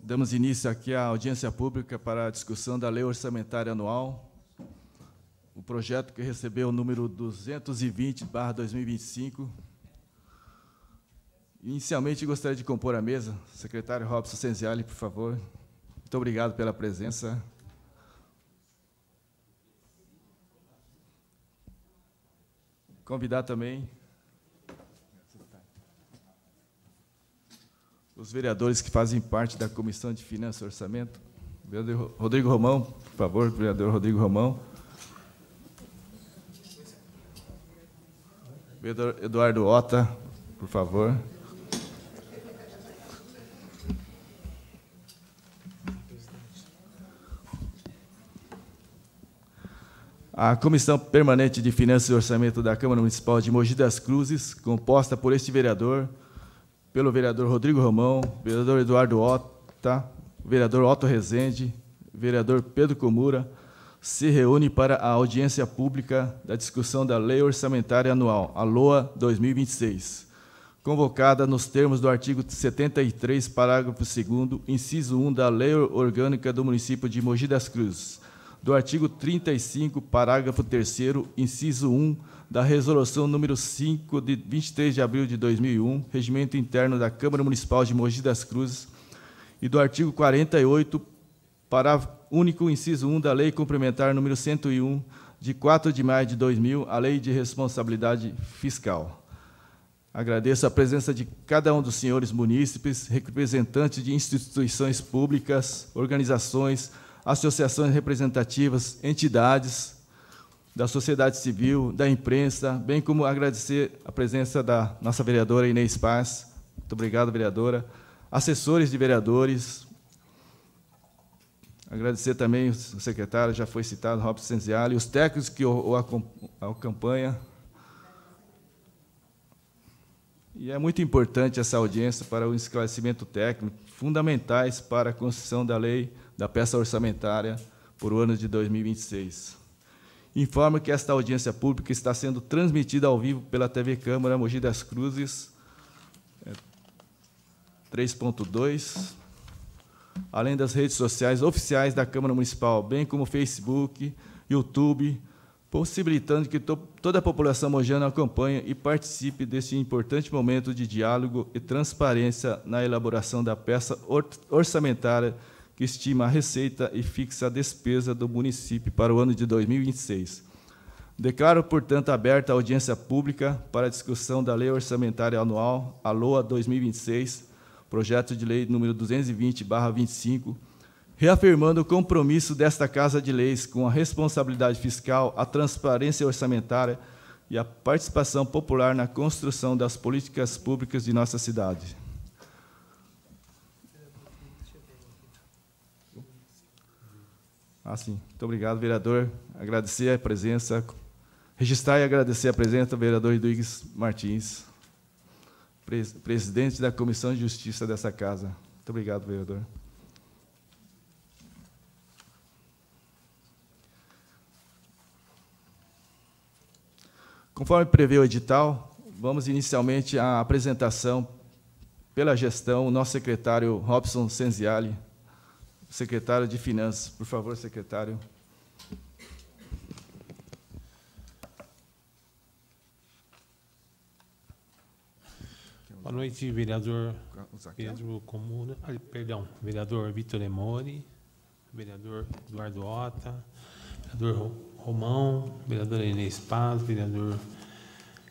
Damos início aqui à audiência pública para a discussão da Lei Orçamentária Anual, o projeto que recebeu o número 220/2025. Inicialmente, gostaria de compor a mesa. Secretário Robson Senziali, por favor. Muito obrigado pela presença. Convidar também os vereadores que fazem parte da Comissão de Finanças e Orçamento. Vereador Rodrigo Romão, por favor, vereador Rodrigo Romão. Vereador Eduardo Ota, por favor. A Comissão Permanente de Finanças e Orçamento da Câmara Municipal de Mogi das Cruzes, composta por este vereador, pelo vereador Rodrigo Romão, vereador Eduardo Ota, vereador Otto Rezende, vereador Pedro Comura, se reúne para a audiência pública da discussão da Lei Orçamentária Anual, a LOA 2026, convocada nos termos do artigo 73, parágrafo 2º, inciso 1 da Lei Orgânica do Município de Mogi das Cruzes, do artigo 35, parágrafo 3º, inciso 1, da Resolução número 5, de 23 de abril de 2001, Regimento Interno da Câmara Municipal de Mogi das Cruzes, e do artigo 48, parágrafo único, inciso 1, da Lei Complementar número 101, de 4 de maio de 2000, a Lei de Responsabilidade Fiscal. Agradeço a presença de cada um dos senhores munícipes, representantes de instituições públicas, organizações, associações representativas, entidades da sociedade civil, da imprensa, bem como agradecer a presença da nossa vereadora Inês Paz. Muito obrigado, vereadora. Assessores de vereadores. Agradecer também o secretário, já foi citado, Robson Senziali, os técnicos que o acompanham. E é muito importante essa audiência para o esclarecimento técnico, fundamentais para a construção da lei da peça orçamentária por o ano de 2026. Informo que esta audiência pública está sendo transmitida ao vivo pela TV Câmara Mogi das Cruzes 3.2, além das redes sociais oficiais da Câmara Municipal, bem como Facebook, YouTube, possibilitando que toda a população mogiana acompanhe e participe deste importante momento de diálogo e transparência na elaboração da peça orçamentária que estima a receita e fixa a despesa do município para o ano de 2026. Declaro, portanto, aberta a audiência pública para a discussão da Lei Orçamentária Anual, a LOA 2026, projeto de lei número 220/25, reafirmando o compromisso desta Casa de Leis com a responsabilidade fiscal, a transparência orçamentária e a participação popular na construção das políticas públicas de nossa cidade. Sim. Muito obrigado, vereador. Agradecer a presença, registrar e agradecer a presença do vereador Rodrigues Martins, presidente da Comissão de Justiça dessa casa. Muito obrigado, vereador. Conforme prevê o edital, vamos inicialmente à apresentação pela gestão, o nosso secretário Robson Senziali, secretário de Finanças. Por favor, secretário. Boa noite, vereador Pedro Comura, vereador Vitor Emori, vereador Eduardo Ota, vereador Romão, vereadora Inês Paz, vereador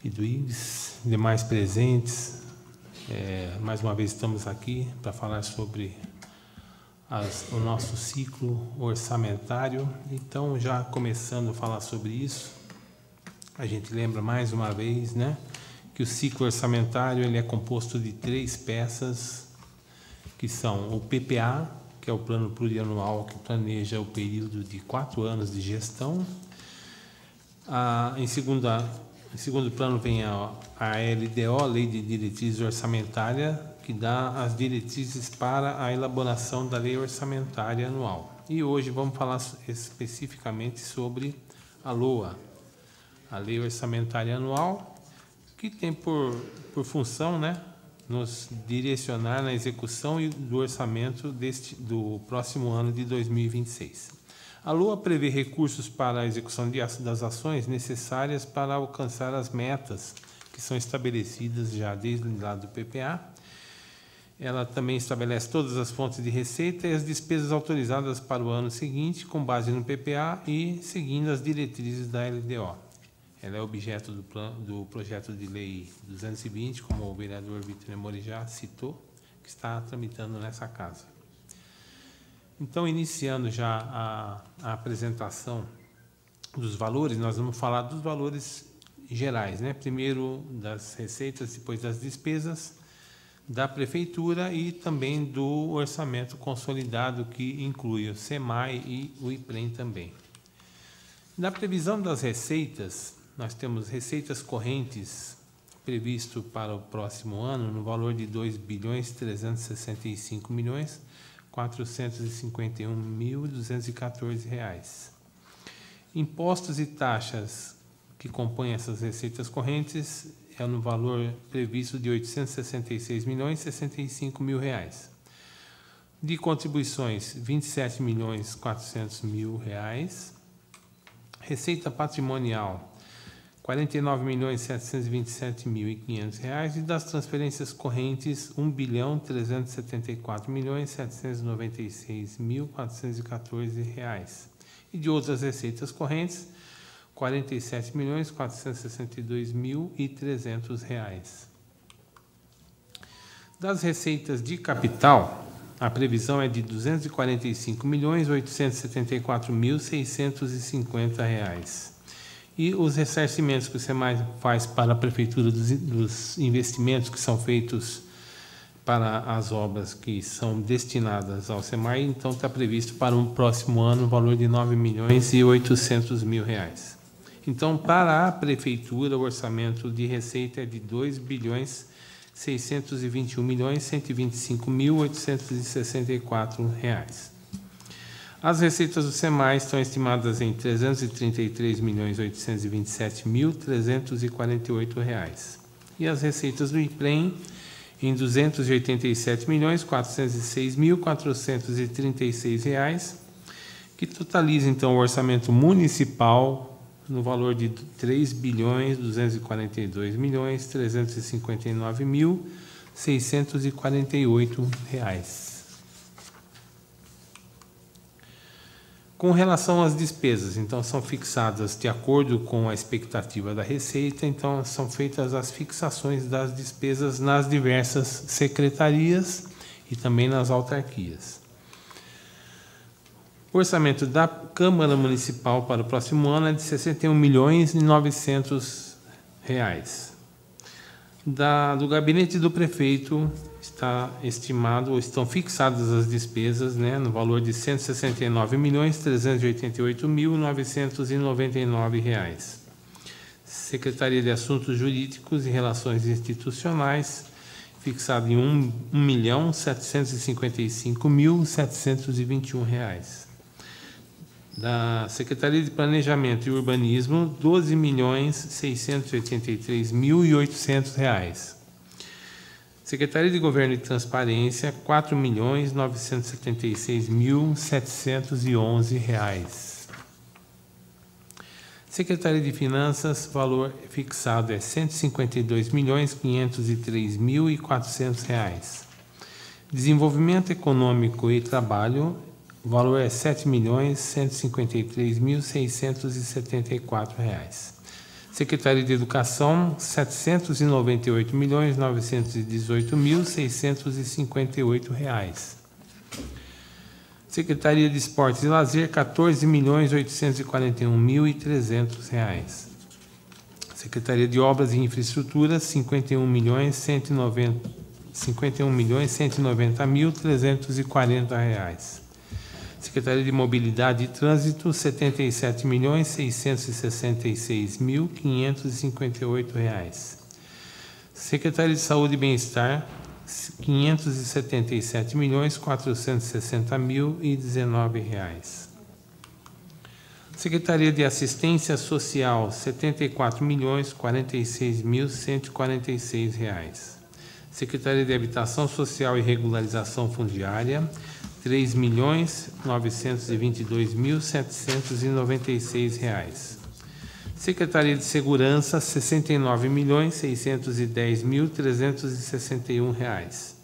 Iduígues, demais presentes. Mais uma vez estamos aqui para falar sobre o nosso ciclo orçamentário. Então, já começando a falar sobre isso, a gente lembra mais uma vez, né, que o ciclo orçamentário ele é composto de 3 peças, que são o PPA, que é o Plano Plurianual, que planeja o período de 4 anos de gestão. Em segundo plano vem a LDO, Lei de Diretrizes Orçamentária, que dá as diretrizes para a elaboração da Lei Orçamentária Anual. E hoje vamos falar especificamente sobre a LOA, a Lei Orçamentária Anual, que tem por função, né, nos direcionar na execução do orçamento do próximo ano de 2026. A LOA prevê recursos para a execução das ações necessárias para alcançar as metas que são estabelecidas já desde lá do PPA. Ela também estabelece todas as fontes de receita e as despesas autorizadas para o ano seguinte, com base no PPA e seguindo as diretrizes da LDO. Ela é objeto do projeto de lei 220, como o vereador Vitor Lemori já citou, que está tramitando nessa casa. Então, iniciando já a apresentação dos valores, nós vamos falar dos valores gerais, né? Primeiro das receitas, depois das despesas da Prefeitura e também do orçamento consolidado, que inclui o SEMAI e o IPREM também. Na previsão das receitas, nós temos receitas correntes previsto para o próximo ano no valor de R$ 2.365.451.214. Impostos e taxas que compõem essas receitas correntes é no valor previsto de R$ 866.065.000. De contribuições, R$ 27.400.000. Receita patrimonial, R$ 49.727.500. E das transferências correntes, R$ 1.374.796.414. E de outras receitas correntes, R$ 47.462.300. Das receitas de capital, a previsão é de R$ 245.874.650. E os ressarcimentos que o SEMAI faz para a Prefeitura dos investimentos que são feitos para as obras que são destinadas ao SEMAI, então está previsto para o próximo ano o valor de R$ 9.800.000. Então, para a Prefeitura, o orçamento de receita é de R$ 2.621.125.864. As receitas do SEMAI estão estimadas em R$ 333.827.348. E as receitas do IPREM em R$ 287.406.436, que totaliza, então, o orçamento municipal no valor de R$ 3.242.359.648. Com relação às despesas, então, são fixadas de acordo com a expectativa da receita, então, são feitas as fixações das despesas nas diversas secretarias e também nas autarquias. O orçamento da Câmara Municipal para o próximo ano é de R$ 61.900.000. Do gabinete do prefeito está estimado, ou estão fixadas as despesas, né, no valor de R$ 169.388.999. Secretaria de Assuntos Jurídicos e Relações Institucionais, fixado em R$ 1.755.721. Da Secretaria de Planejamento e Urbanismo, R$ 12.683.800. Secretaria de Governo e Transparência, R$ 4.976.711. Secretaria de Finanças, valor fixado é R$ 152.503.400. Desenvolvimento Econômico e Trabalho, o valor é R$ 7.153.674. Secretaria de Educação, R$ 798.918.658. Secretaria de Esportes e Lazer, R$ 14.841.300. Secretaria de Obras e Infraestruturas, R$ 51.190.340. Secretaria de Mobilidade e Trânsito, R$ 77.666.558. Secretaria de Saúde e Bem-Estar, R$ 577.460.019. Secretaria de Assistência Social, R$ 74.046.146. Secretaria de Habitação Social e Regularização Fundiária, R$ 3.922.796. Secretaria de Segurança, R$ 69.610.361.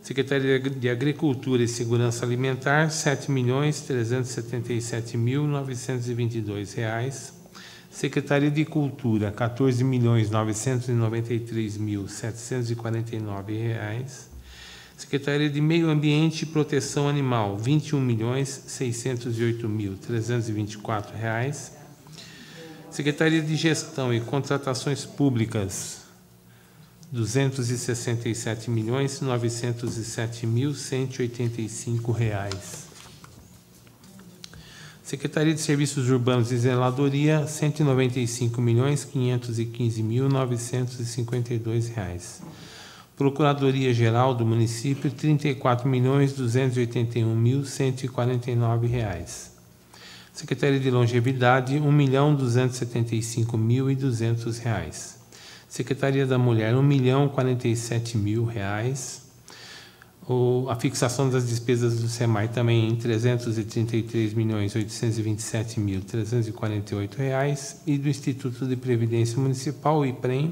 Secretaria de Agricultura e Segurança Alimentar, R$ 7.377.922. Secretaria de Cultura, R$ 14.993.749. Secretaria de Meio Ambiente e Proteção Animal, R$ 21.608.324. Secretaria de Gestão e Contratações Públicas, R$ 267.907.185. Secretaria de Serviços Urbanos e Zeladoria, R$ 195.515.952. Procuradoria-Geral do Município, R$ 34.281.149. Secretaria de Longevidade, R$ 1.275.200. Secretaria da Mulher, R$ 1.047.000. A fixação das despesas do SEMAI também em R$ 333.827.348. E do Instituto de Previdência Municipal, o IPREM,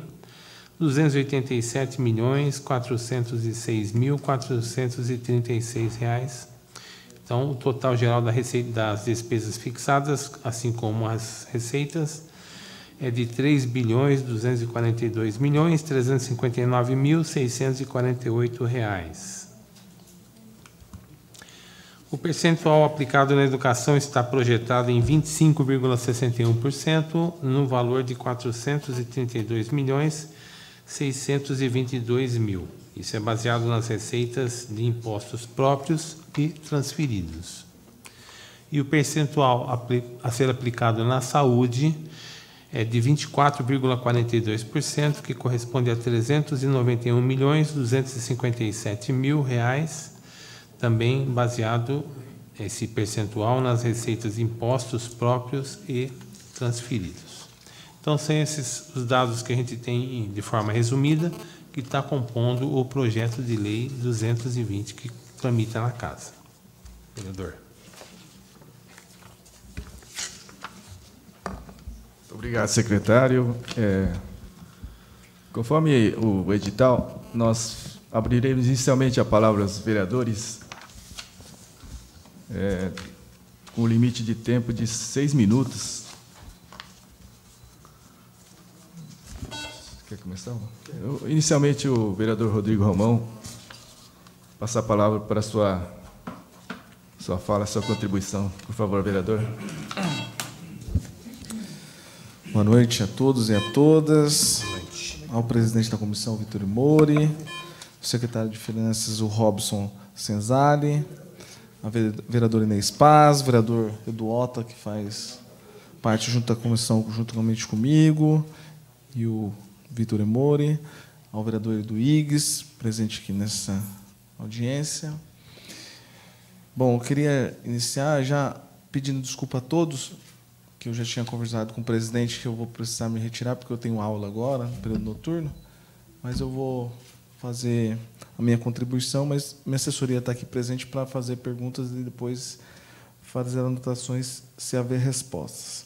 R$ 287.406.436. Então, o total geral da receita, das despesas fixadas, assim como as receitas, é de R$ 3.242.359.648. O percentual aplicado na educação está projetado em 25,61%, no valor de R$ 432.622.000. Isso é baseado nas receitas de impostos próprios e transferidos. E o percentual a ser aplicado na saúde é de 24,42%, que corresponde a R$ 391.257.000, também baseado esse percentual nas receitas de impostos próprios e transferidos. Então, são esses os dados que a gente tem de forma resumida, que está compondo o projeto de lei 220 que tramita na Casa. Vereador. Muito obrigado, secretário. Conforme o edital, nós abriremos inicialmente a palavra aos vereadores, com limite de tempo de 6 minutos. Quer começar? Inicialmente, o vereador Rodrigo Romão, passar a palavra para a sua fala, sua contribuição. Por favor, vereador. Boa noite a todos e a todas. Boa noite. Ao presidente da comissão, Vitor Mori, o secretário de Finanças, o Robson Senzali, a vereadora Inês Paz, o vereador Eduota, que faz parte junto da comissão juntamente comigo, e o Vitor Mori, ao vereador Edu Igues, presente aqui nessa audiência. Bom, eu queria iniciar já pedindo desculpa a todos, que eu já tinha conversado com o presidente que eu vou precisar me retirar, porque eu tenho aula agora, no período noturno, mas eu vou fazer a minha contribuição, mas minha assessoria está aqui presente para fazer perguntas e depois fazer anotações se haver respostas.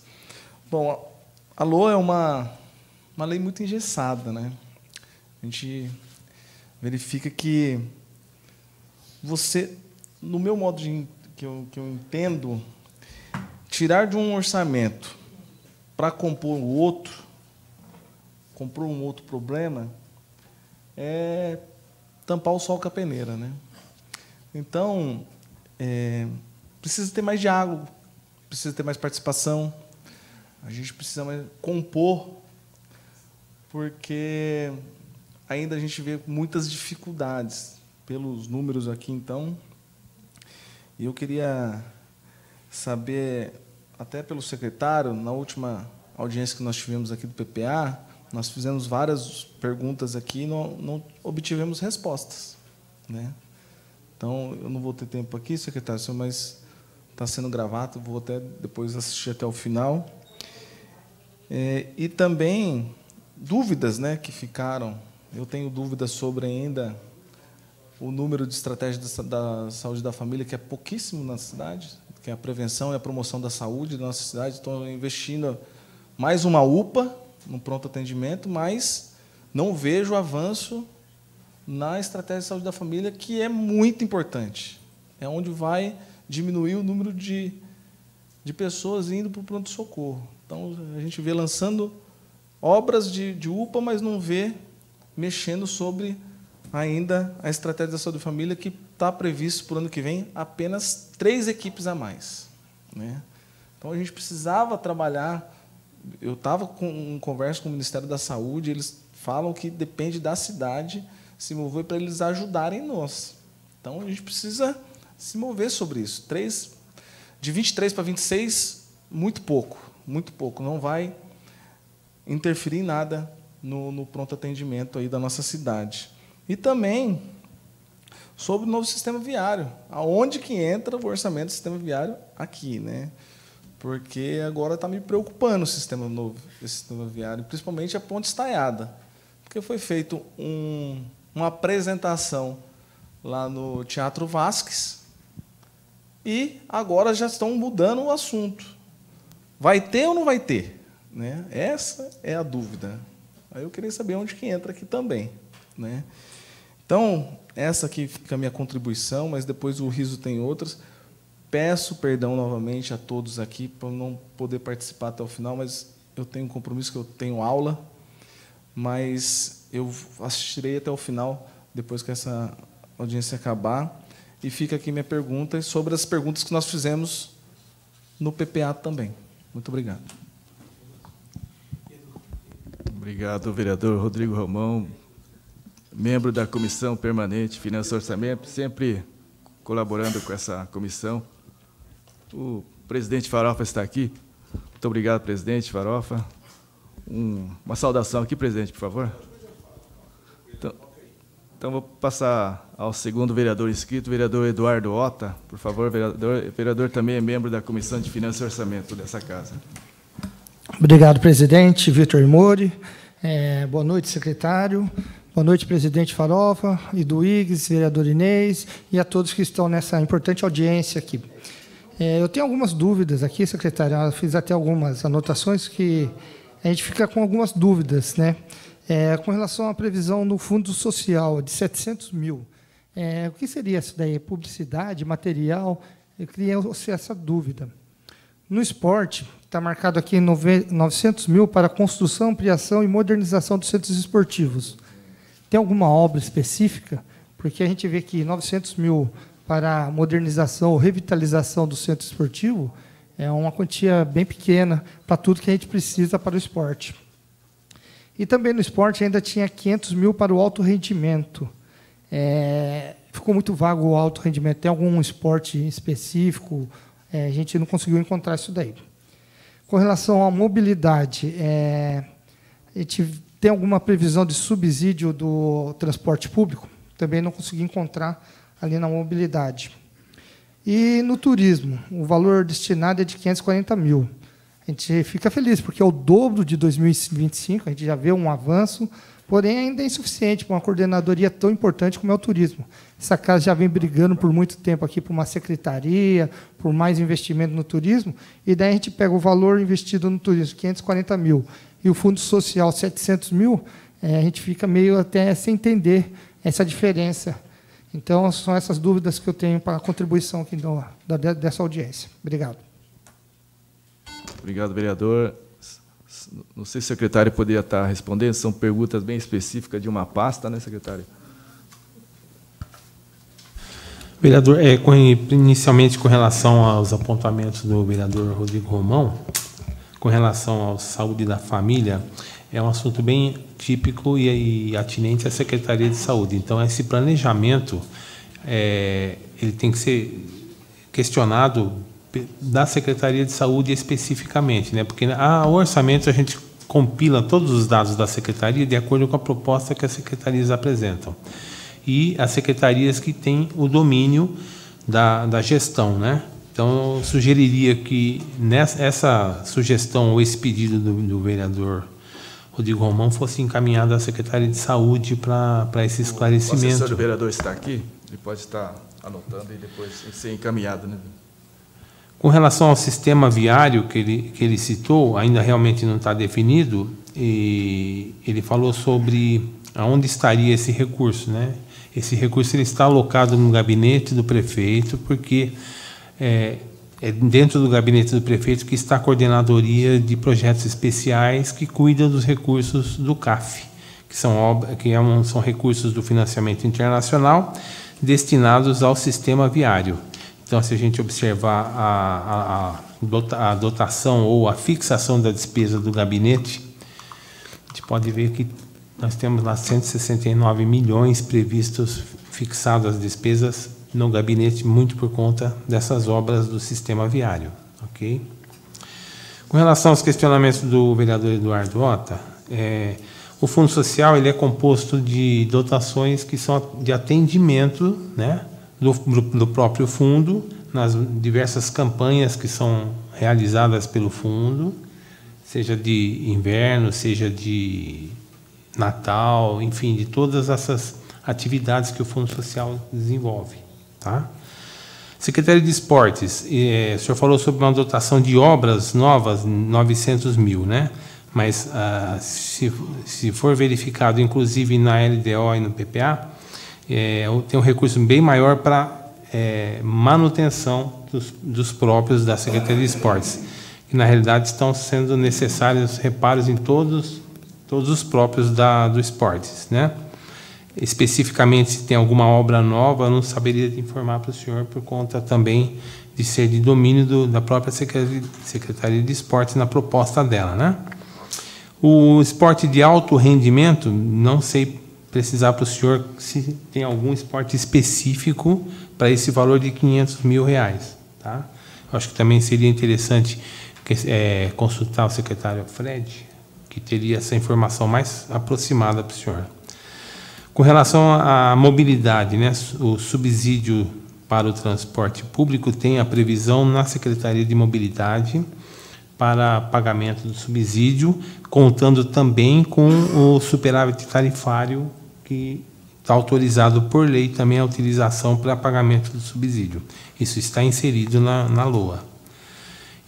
Bom, a LOA é uma lei muito engessada, né? A gente verifica que você, no meu modo que eu entendo, tirar de um orçamento para compor um outro problema, é tampar o sol com a peneira, né? Então, precisa ter mais diálogo, precisa ter mais participação, a gente precisa mais compor, porque ainda a gente vê muitas dificuldades pelos números aqui, então. E eu queria saber, até pelo secretário, na última audiência que nós tivemos aqui do PPA, nós fizemos várias perguntas aqui e não obtivemos respostas, né? Então, eu não vou ter tempo aqui, secretário, mas está sendo gravado, vou até depois assistir até o final. E também dúvidas, né, que ficaram Eu tenho dúvidas sobre ainda o número de estratégias da saúde da família, que é pouquíssimo na cidade, que é a prevenção e a promoção da saúde da nossa cidade. Estou investindo mais uma UPA no pronto atendimento, mas não vejo avanço na estratégia de saúde da família, que é muito importante. É onde vai diminuir o número de pessoas indo para o pronto-socorro. Então, a gente vê lançando obras de UPA, mas não vê mexendo sobre ainda a estratégia da saúde da família, que está previsto para o ano que vem apenas 3 equipes a mais, né? Então, a gente precisava trabalhar. Eu estava em conversa com o Ministério da Saúde, eles falam que depende da cidade se mover para eles ajudarem nós. Então, a gente precisa se mover sobre isso. De 23 para 26, muito pouco, não vai interferir em nada no pronto atendimento aí da nossa cidade. E também sobre o novo sistema viário, aonde que entra o orçamento do sistema viário aqui, né? Porque agora está me preocupando o sistema novo, esse sistema viário, principalmente a ponte estaiada, porque foi feito uma apresentação lá no Teatro Vasques e agora já estão mudando o assunto. Vai ter ou não vai ter, né? Essa é a dúvida. Aí eu queria saber onde que entra aqui também, né? Então, essa aqui fica a minha contribuição, mas depois o Riso tem outras. Peço perdão novamente a todos aqui por não poder participar até o final, mas eu tenho um compromisso, que eu tenho aula, mas eu assistirei até o final, depois que essa audiência acabar. E fica aqui minha pergunta sobre as perguntas que nós fizemos no PPA também. Muito obrigado. Obrigado, vereador Rodrigo Romão, membro da Comissão Permanente Finanças e Orçamento, sempre colaborando com essa comissão. O presidente Farofa está aqui. Muito obrigado, presidente Farofa. Uma saudação aqui, presidente, por favor. Então, vou passar ao segundo vereador inscrito, vereador Eduardo Ota. Por favor, vereador. O vereador também é membro da Comissão de Finanças e Orçamento dessa casa. Obrigado, presidente Vitor Mori. Boa noite, secretário. Boa noite, presidente Farofa, Iduígues, vereador Inês, e a todos que estão nessa importante audiência aqui. Eu tenho algumas dúvidas aqui, secretário. Eu fiz até algumas anotações que a gente fica com algumas dúvidas, né? Com relação à previsão no Fundo Social de 700 mil. O que seria isso daí? Publicidade, material? Eu queria essa dúvida. No esporte, está marcado aqui 900 mil para construção, ampliação e modernização dos centros esportivos. Tem alguma obra específica? Porque a gente vê que 900 mil para modernização ou revitalização do centro esportivo é uma quantia bem pequena para tudo que a gente precisa para o esporte. E também no esporte ainda tinha 500 mil para o alto rendimento. Ficou muito vago o alto rendimento. Tem algum esporte específico? A gente não conseguiu encontrar isso daí. Com relação à mobilidade, a gente tem alguma previsão de subsídio do transporte público? Também não consegui encontrar ali na mobilidade. E no turismo, o valor destinado é de 540 mil. A gente fica feliz, porque é o dobro de 2025, a gente já vê um avanço, porém ainda é insuficiente para uma coordenadoria tão importante como é o turismo. Essa casa já vem brigando por muito tempo aqui por uma secretaria, por mais investimento no turismo, e daí a gente pega o valor investido no turismo, 540 mil, e o Fundo Social, 700 mil, a gente fica meio até sem entender essa diferença. Então, são essas dúvidas que eu tenho para a contribuição aqui dessa audiência. Obrigado. Obrigado, vereador. Não sei se o secretário poderia estar respondendo, são perguntas bem específicas de uma pasta, né, secretário? Vereador, inicialmente com relação aos apontamentos do vereador Rodrigo Romão, com relação à saúde da família, é um assunto bem típico e atinente à Secretaria de Saúde. Então, esse planejamento ele tem que ser questionado da Secretaria de Saúde especificamente, né? Porque o orçamento a gente compila todos os dados da Secretaria de acordo com a proposta que as secretarias apresentam. E as secretarias que têm o domínio da gestão, né? Então, eu sugeriria que essa sugestão ou esse pedido do vereador Rodrigo Romão fosse encaminhado à Secretaria de Saúde para esse esclarecimento. O assessor do vereador está aqui, ele pode estar anotando e depois ser encaminhado, né? Com relação ao sistema viário que ele citou, ainda realmente não está definido, e ele falou sobre aonde estaria esse recurso, né? Esse recurso ele está alocado no gabinete do prefeito, porque é dentro do gabinete do prefeito que está a coordenadoria de projetos especiais que cuida dos recursos do CAF, que são recursos do financiamento internacional destinados ao sistema viário. Então, se a gente observar a dotação ou a fixação da despesa do gabinete, a gente pode ver que nós temos lá 169 milhões previstos, fixados as despesas no gabinete, muito por conta dessas obras do sistema viário. Ok? Com relação aos questionamentos do vereador Eduardo Ota, o Fundo Social ele é composto de dotações que são de atendimento, né, do próprio fundo, nas diversas campanhas que são realizadas pelo fundo, seja de inverno, seja de Natal, enfim, de todas essas atividades que o Fundo Social desenvolve. Tá? Secretaria de Esportes, o senhor falou sobre uma dotação de obras novas, 900 mil, né? Mas, se for verificado, inclusive na LDO e no PPA, tem um recurso bem maior para manutenção dos próprios da Secretaria de Esportes, que, na realidade, estão sendo necessários reparos em todos os próprios do esportes, né? Especificamente, se tem alguma obra nova, eu não saberia informar para o senhor, por conta também de ser de domínio da própria Secretaria de Esportes na proposta dela, né? O esporte de alto rendimento, não sei precisar para o senhor se tem algum esporte específico para esse valor de R$500 mil, tá? Eu acho que também seria interessante consultar o secretário Fred, que teria essa informação mais aproximada para o senhor. Com relação à mobilidade, né, o subsídio para o transporte público tem a previsão na Secretaria de Mobilidade para pagamento do subsídio, contando também com o superávit tarifário, que está autorizado por lei também a utilização para pagamento do subsídio. Isso está inserido na LOA.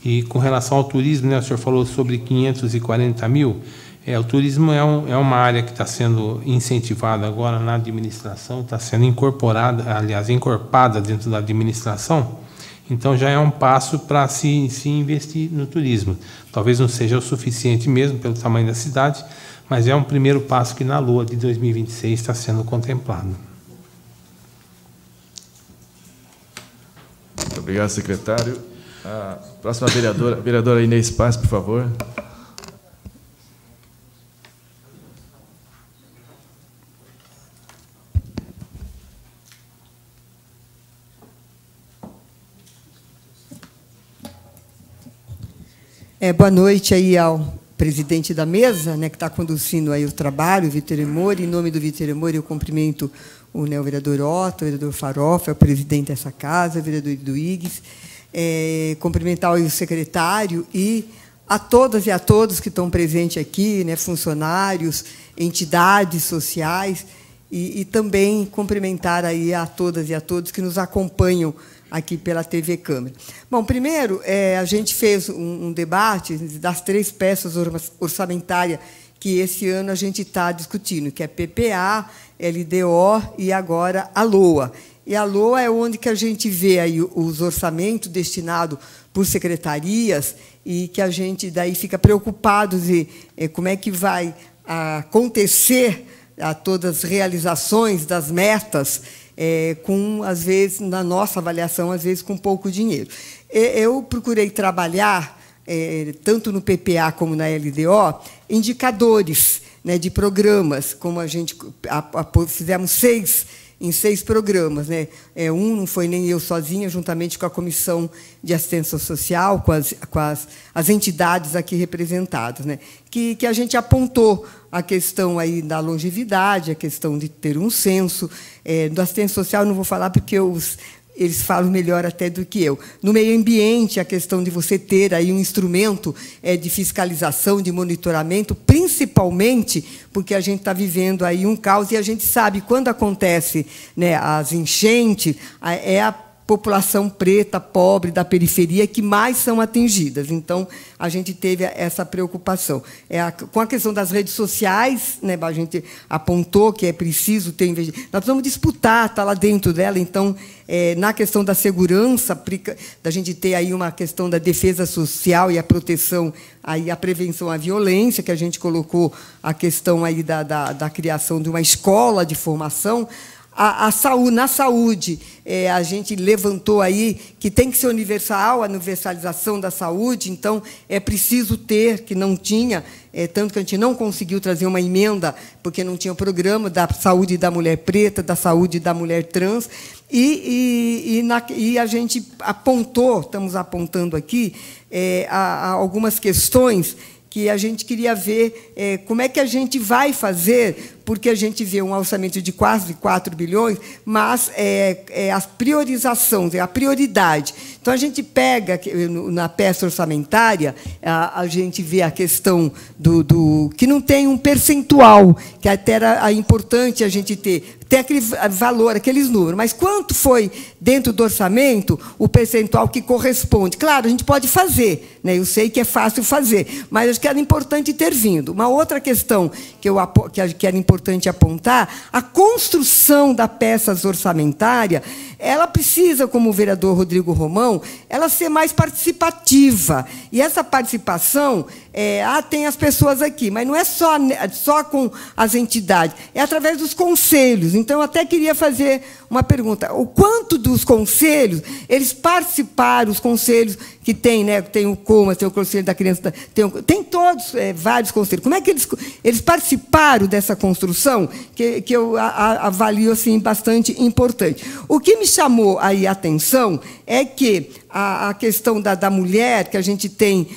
E com relação ao turismo, né, o senhor falou sobre 540 mil. O turismo é uma área que está sendo incentivada agora na administração, está sendo incorporada, aliás, encorpada dentro da administração. Então, já é um passo para se investir no turismo. Talvez não seja o suficiente mesmo pelo tamanho da cidade, mas é um primeiro passo que na LOA de 2026 está sendo contemplado. Muito obrigado, secretário. A próxima vereadora Inês Paz, por favor. Boa noite aí ao presidente da mesa, né, que está conduzindo aí o trabalho, o Vitor Emori. Em nome do Vitor Emori, eu cumprimento o vereador Ota, o vereador Farofa, o presidente dessa casa, o vereador Duígues. Cumprimentar o secretário e a todas e a todos que estão presentes aqui, né, funcionários, entidades sociais, e também cumprimentar aí a todas e a todos que nos acompanham aqui pela TV Câmara. Bom, primeiro, a gente fez um debate das 3 peças orçamentárias que esse ano a gente está discutindo, que é PPA, LDO e agora a LOA. E a LOA é onde que a gente vê aí os orçamentos destinados por secretarias e que a gente daí fica preocupado de como é que vai acontecer todas as realizações das metas, com, às vezes, na nossa avaliação, às vezes, com pouco dinheiro. Eu procurei trabalhar, tanto no PPA como na LDO, indicadores, né, de programas, como a gente fizemos 6 programas, né? Não foi nem eu sozinha, juntamente com a Comissão de Assistência Social, com as entidades aqui representadas, né? Que a gente apontou a questão aí da longevidade, a questão de ter um censo. Da assistência social não vou falar porque eles falam melhor até do que eu. No meio ambiente, a questão de você ter aí um instrumento de fiscalização, de monitoramento, principalmente porque a gente está vivendo aí um caos e a gente sabe quando acontece, né, as enchentes, é a população preta, pobre, da periferia, que mais são atingidas. Então, a gente teve essa preocupação. Com a questão das redes sociais, né, a gente apontou que é preciso ter investimento. Nós precisamos disputar, está lá dentro dela. Então, na questão da segurança, da gente ter aí uma questão da defesa social e a proteção, aí a prevenção à violência, que a gente colocou a questão aí da criação de uma escola de formação. Na saúde, a gente levantou aí que tem que ser universal, a universalização da saúde, então é preciso ter, que não tinha, tanto que a gente não conseguiu trazer uma emenda, porque não tinha o programa da saúde da mulher preta, da saúde da mulher trans, e a gente apontou, estamos apontando aqui, algumas questões que a gente queria ver como é que a gente vai fazer, porque a gente vê um orçamento de quase 4 bilhões, mas a priorização, a prioridade. Então, a gente pega, na peça orçamentária, a gente vê a questão que não tem um percentual, que até era importante a gente ter. Tem aquele valor, aqueles números, mas quanto foi, dentro do orçamento, o percentual que corresponde? Claro, a gente pode fazer, né? Eu sei que é fácil fazer, mas acho que era importante ter vindo. Uma outra questão que era importante apontar, a construção da peça orçamentária, ela precisa, como o vereador Rodrigo Romão, ela ser mais participativa. E essa participação, tem as pessoas aqui, mas não é só com as entidades, é através dos conselhos. Então, eu até queria fazer uma pergunta. O quanto dos conselhos, eles participaram, os conselhos que tem, né, tem o COMAS, tem o Conselho da Criança, tem todos, vários conselhos. Como é que eles participaram dessa construção, que eu avalio assim, bastante importante. O que me chamou aí a atenção é que a questão da mulher, que a gente tem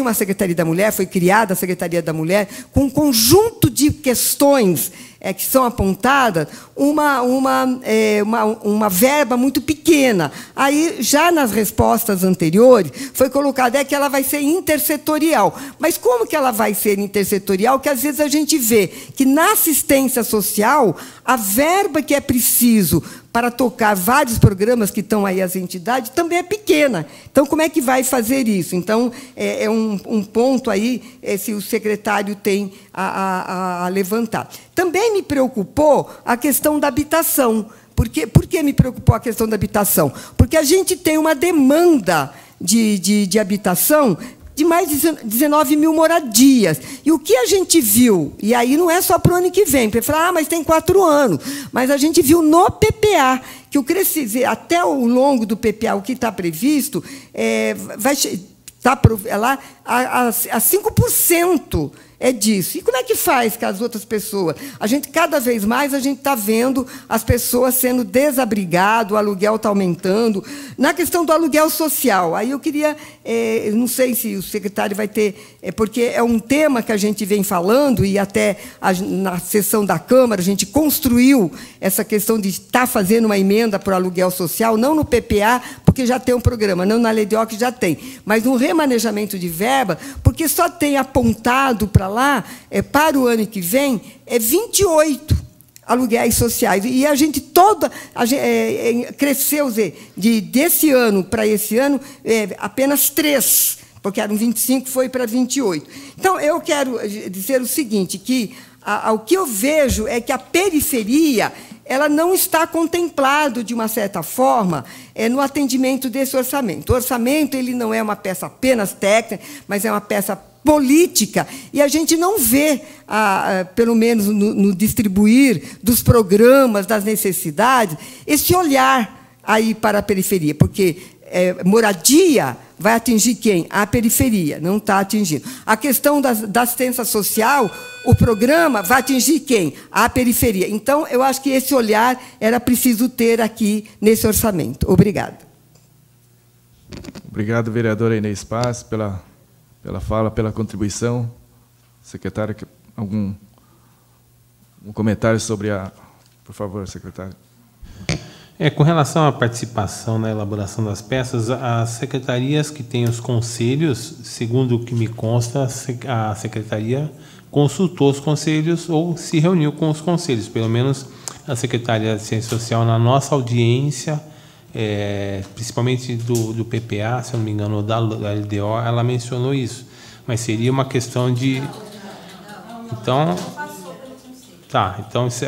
uma Secretaria da Mulher, foi criada a Secretaria da Mulher, com um conjunto de questões que são apontadas, uma verba muito pequena. Aí, já nas respostas anteriores, foi colocado que ela vai ser intersetorial. Mas como que ela vai ser intersetorial? Que, às vezes, a gente vê que, na assistência social, a verba que é preciso para tocar vários programas que estão aí as entidades, também é pequena. Então, como é que vai fazer isso? Então, é um ponto aí, se o secretário tem a levantar. Também me preocupou a questão da habitação. Por que me preocupou a questão da habitação? Porque a gente tem uma demanda de habitação de mais de 19 mil moradias. E o que a gente viu, e aí não é só para o ano que vem, para falar, mas tem 4 anos, mas a gente viu no PPA, que o crescer, até o longo do PPA, o que está previsto, vai estar lá a 5%. Disso. E como é que faz com as outras pessoas? Cada vez mais, a gente está vendo as pessoas sendo desabrigadas, o aluguel está aumentando. Na questão do aluguel social, aí eu queria, não sei se o secretário vai ter, porque é um tema que a gente vem falando, e até na sessão da Câmara, a gente construiu essa questão de estar fazendo uma emenda para o aluguel social, não no PPA, porque já tem um programa, não na LEDIOC já tem, mas no remanejamento de verba, porque só tem apontado para lá, para o ano que vem, 28 aluguéis sociais. E a gente cresceu desse ano para esse ano, apenas 3, porque eram 25, foi para 28. Então, eu quero dizer o seguinte, que o que eu vejo é que a periferia ela não está contemplado, de uma certa forma, no atendimento desse orçamento. O orçamento ele não é uma peça apenas técnica, mas é uma peça política, e a gente não vê, pelo menos no distribuir dos programas, das necessidades, esse olhar aí para a periferia, porque moradia vai atingir quem? A periferia, não está atingindo. A questão da assistência social, o programa vai atingir quem? A periferia. Então, eu acho que esse olhar era preciso ter aqui nesse orçamento. Obrigada. Obrigado, vereadora Inês Paz, pela fala, pela contribuição. Secretário, algum comentário sobre Por favor, secretário. Com relação à participação na elaboração das peças, as secretarias que têm os conselhos, segundo o que me consta, a secretaria consultou os conselhos ou se reuniu com os conselhos. Pelo menos a Secretaria de Ciência Social, na nossa audiência, principalmente do PPA, se eu não me engano, ou da LDO, ela mencionou isso. Mas seria uma questão de... Então,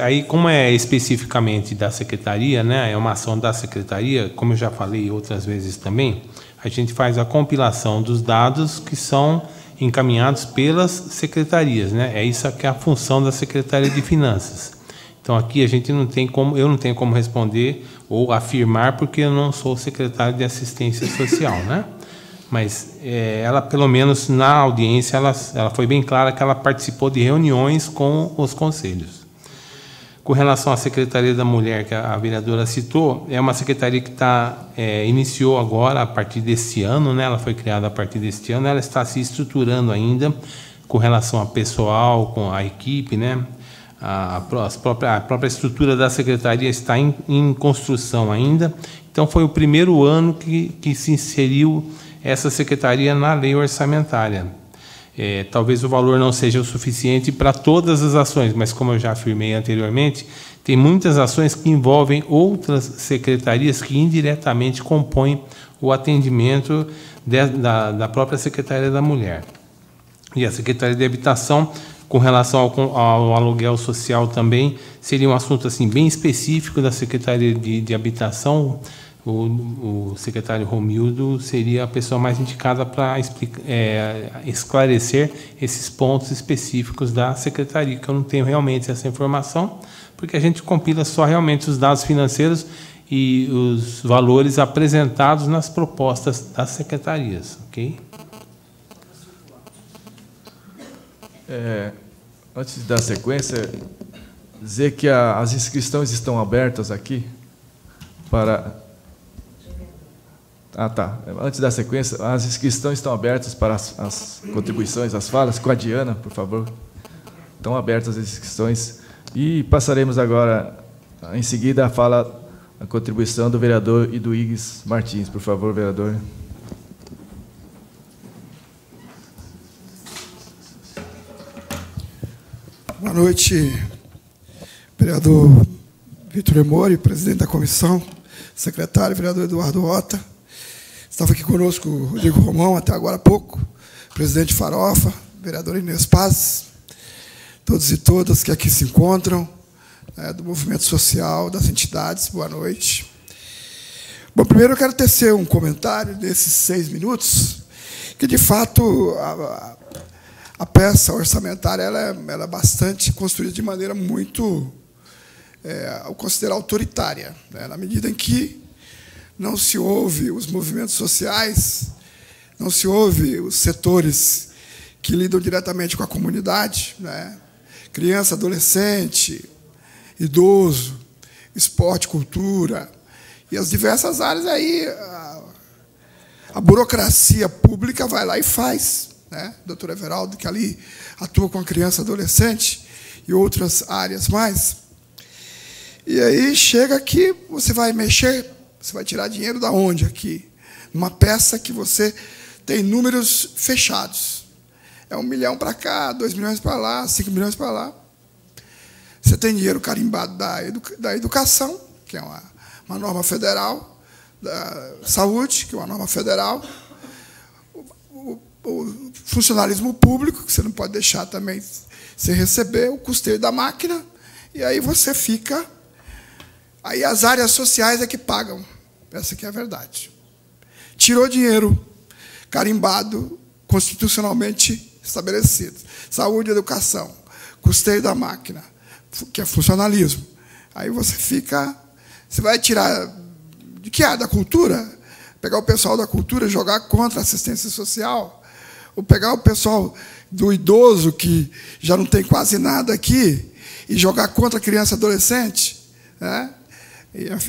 aí, como é especificamente da Secretaria, né, é uma ação da Secretaria, como eu já falei outras vezes também, a gente faz a compilação dos dados que são encaminhados pelas secretarias, né? É isso que é a função da Secretaria de Finanças. Então, aqui a gente não tem como, eu não tenho como responder ou afirmar, porque eu não sou secretário de Assistência Social, né? Mas ela, pelo menos na audiência, ela foi bem clara que ela participou de reuniões com os conselhos. Com relação à Secretaria da Mulher, que a vereadora citou, é uma secretaria que iniciou agora, a partir deste ano, né? Ela foi criada a partir deste ano, ela está se estruturando ainda com relação a pessoal, com a equipe, né? A própria estrutura da secretaria está em construção ainda. Então, foi o primeiro ano que se inseriu essa secretaria na lei orçamentária. Talvez o valor não seja o suficiente para todas as ações, mas, como eu já afirmei anteriormente, tem muitas ações que envolvem outras secretarias que indiretamente compõem o atendimento da própria Secretaria da Mulher. E a Secretaria de Habitação, com relação ao aluguel social também, seria um assunto assim, bem específico da Secretaria de Habitação. O secretário Romildo seria a pessoa mais indicada para esclarecer esses pontos específicos da secretaria, que eu não tenho realmente essa informação, porque a gente compila só realmente os dados financeiros e os valores apresentados nas propostas das secretarias, ok? Antes da sequência, dizer que as inscrições estão abertas aqui para... Antes da sequência, as inscrições estão abertas para as contribuições, as falas. Com a Diana, por favor. Estão abertas as inscrições. E passaremos agora, em seguida, a contribuição do vereador Iduígues Martins. Por favor, vereador. Boa noite, vereador Vitor Emori, presidente da comissão, secretário, vereador Eduardo Ota. Estava aqui conosco o Rodrigo Romão, até agora há pouco, presidente Farofa, vereador Inês Paz, todos e todas que aqui se encontram, do movimento social, das entidades, boa noite. Bom, primeiro eu quero tecer um comentário desses 6 minutos, que, de fato, a peça orçamentária ela é bastante construída de maneira muito, ao considerar autoritária, né, na medida em que não se ouve os movimentos sociais, não se ouve os setores que lidam diretamente com a comunidade, né? Criança, adolescente, idoso, esporte, cultura, e as diversas áreas aí, a burocracia pública vai lá e faz, né? Doutor Everaldo, que ali atua com a criança, adolescente, e outras áreas mais. E aí chega que você vai mexer. Você vai tirar dinheiro da onde aqui? Uma peça que você tem números fechados. É 1 milhão para cá, 2 milhões para lá, 5 milhões para lá. Você tem dinheiro carimbado da educação, que é uma norma federal, da saúde, que é uma norma federal, o funcionalismo público, que você não pode deixar também sem receber, o custeio da máquina, e aí você fica... Aí as áreas sociais é que pagam. Essa aqui é a verdade. Tirou dinheiro carimbado, constitucionalmente estabelecido. Saúde e educação, custeio da máquina, que é funcionalismo. Aí você vai tirar de que área? Da cultura? Pegar o pessoal da cultura e jogar contra a assistência social? Ou pegar o pessoal do idoso, que já não tem quase nada aqui, e jogar contra a criança e adolescente? Né?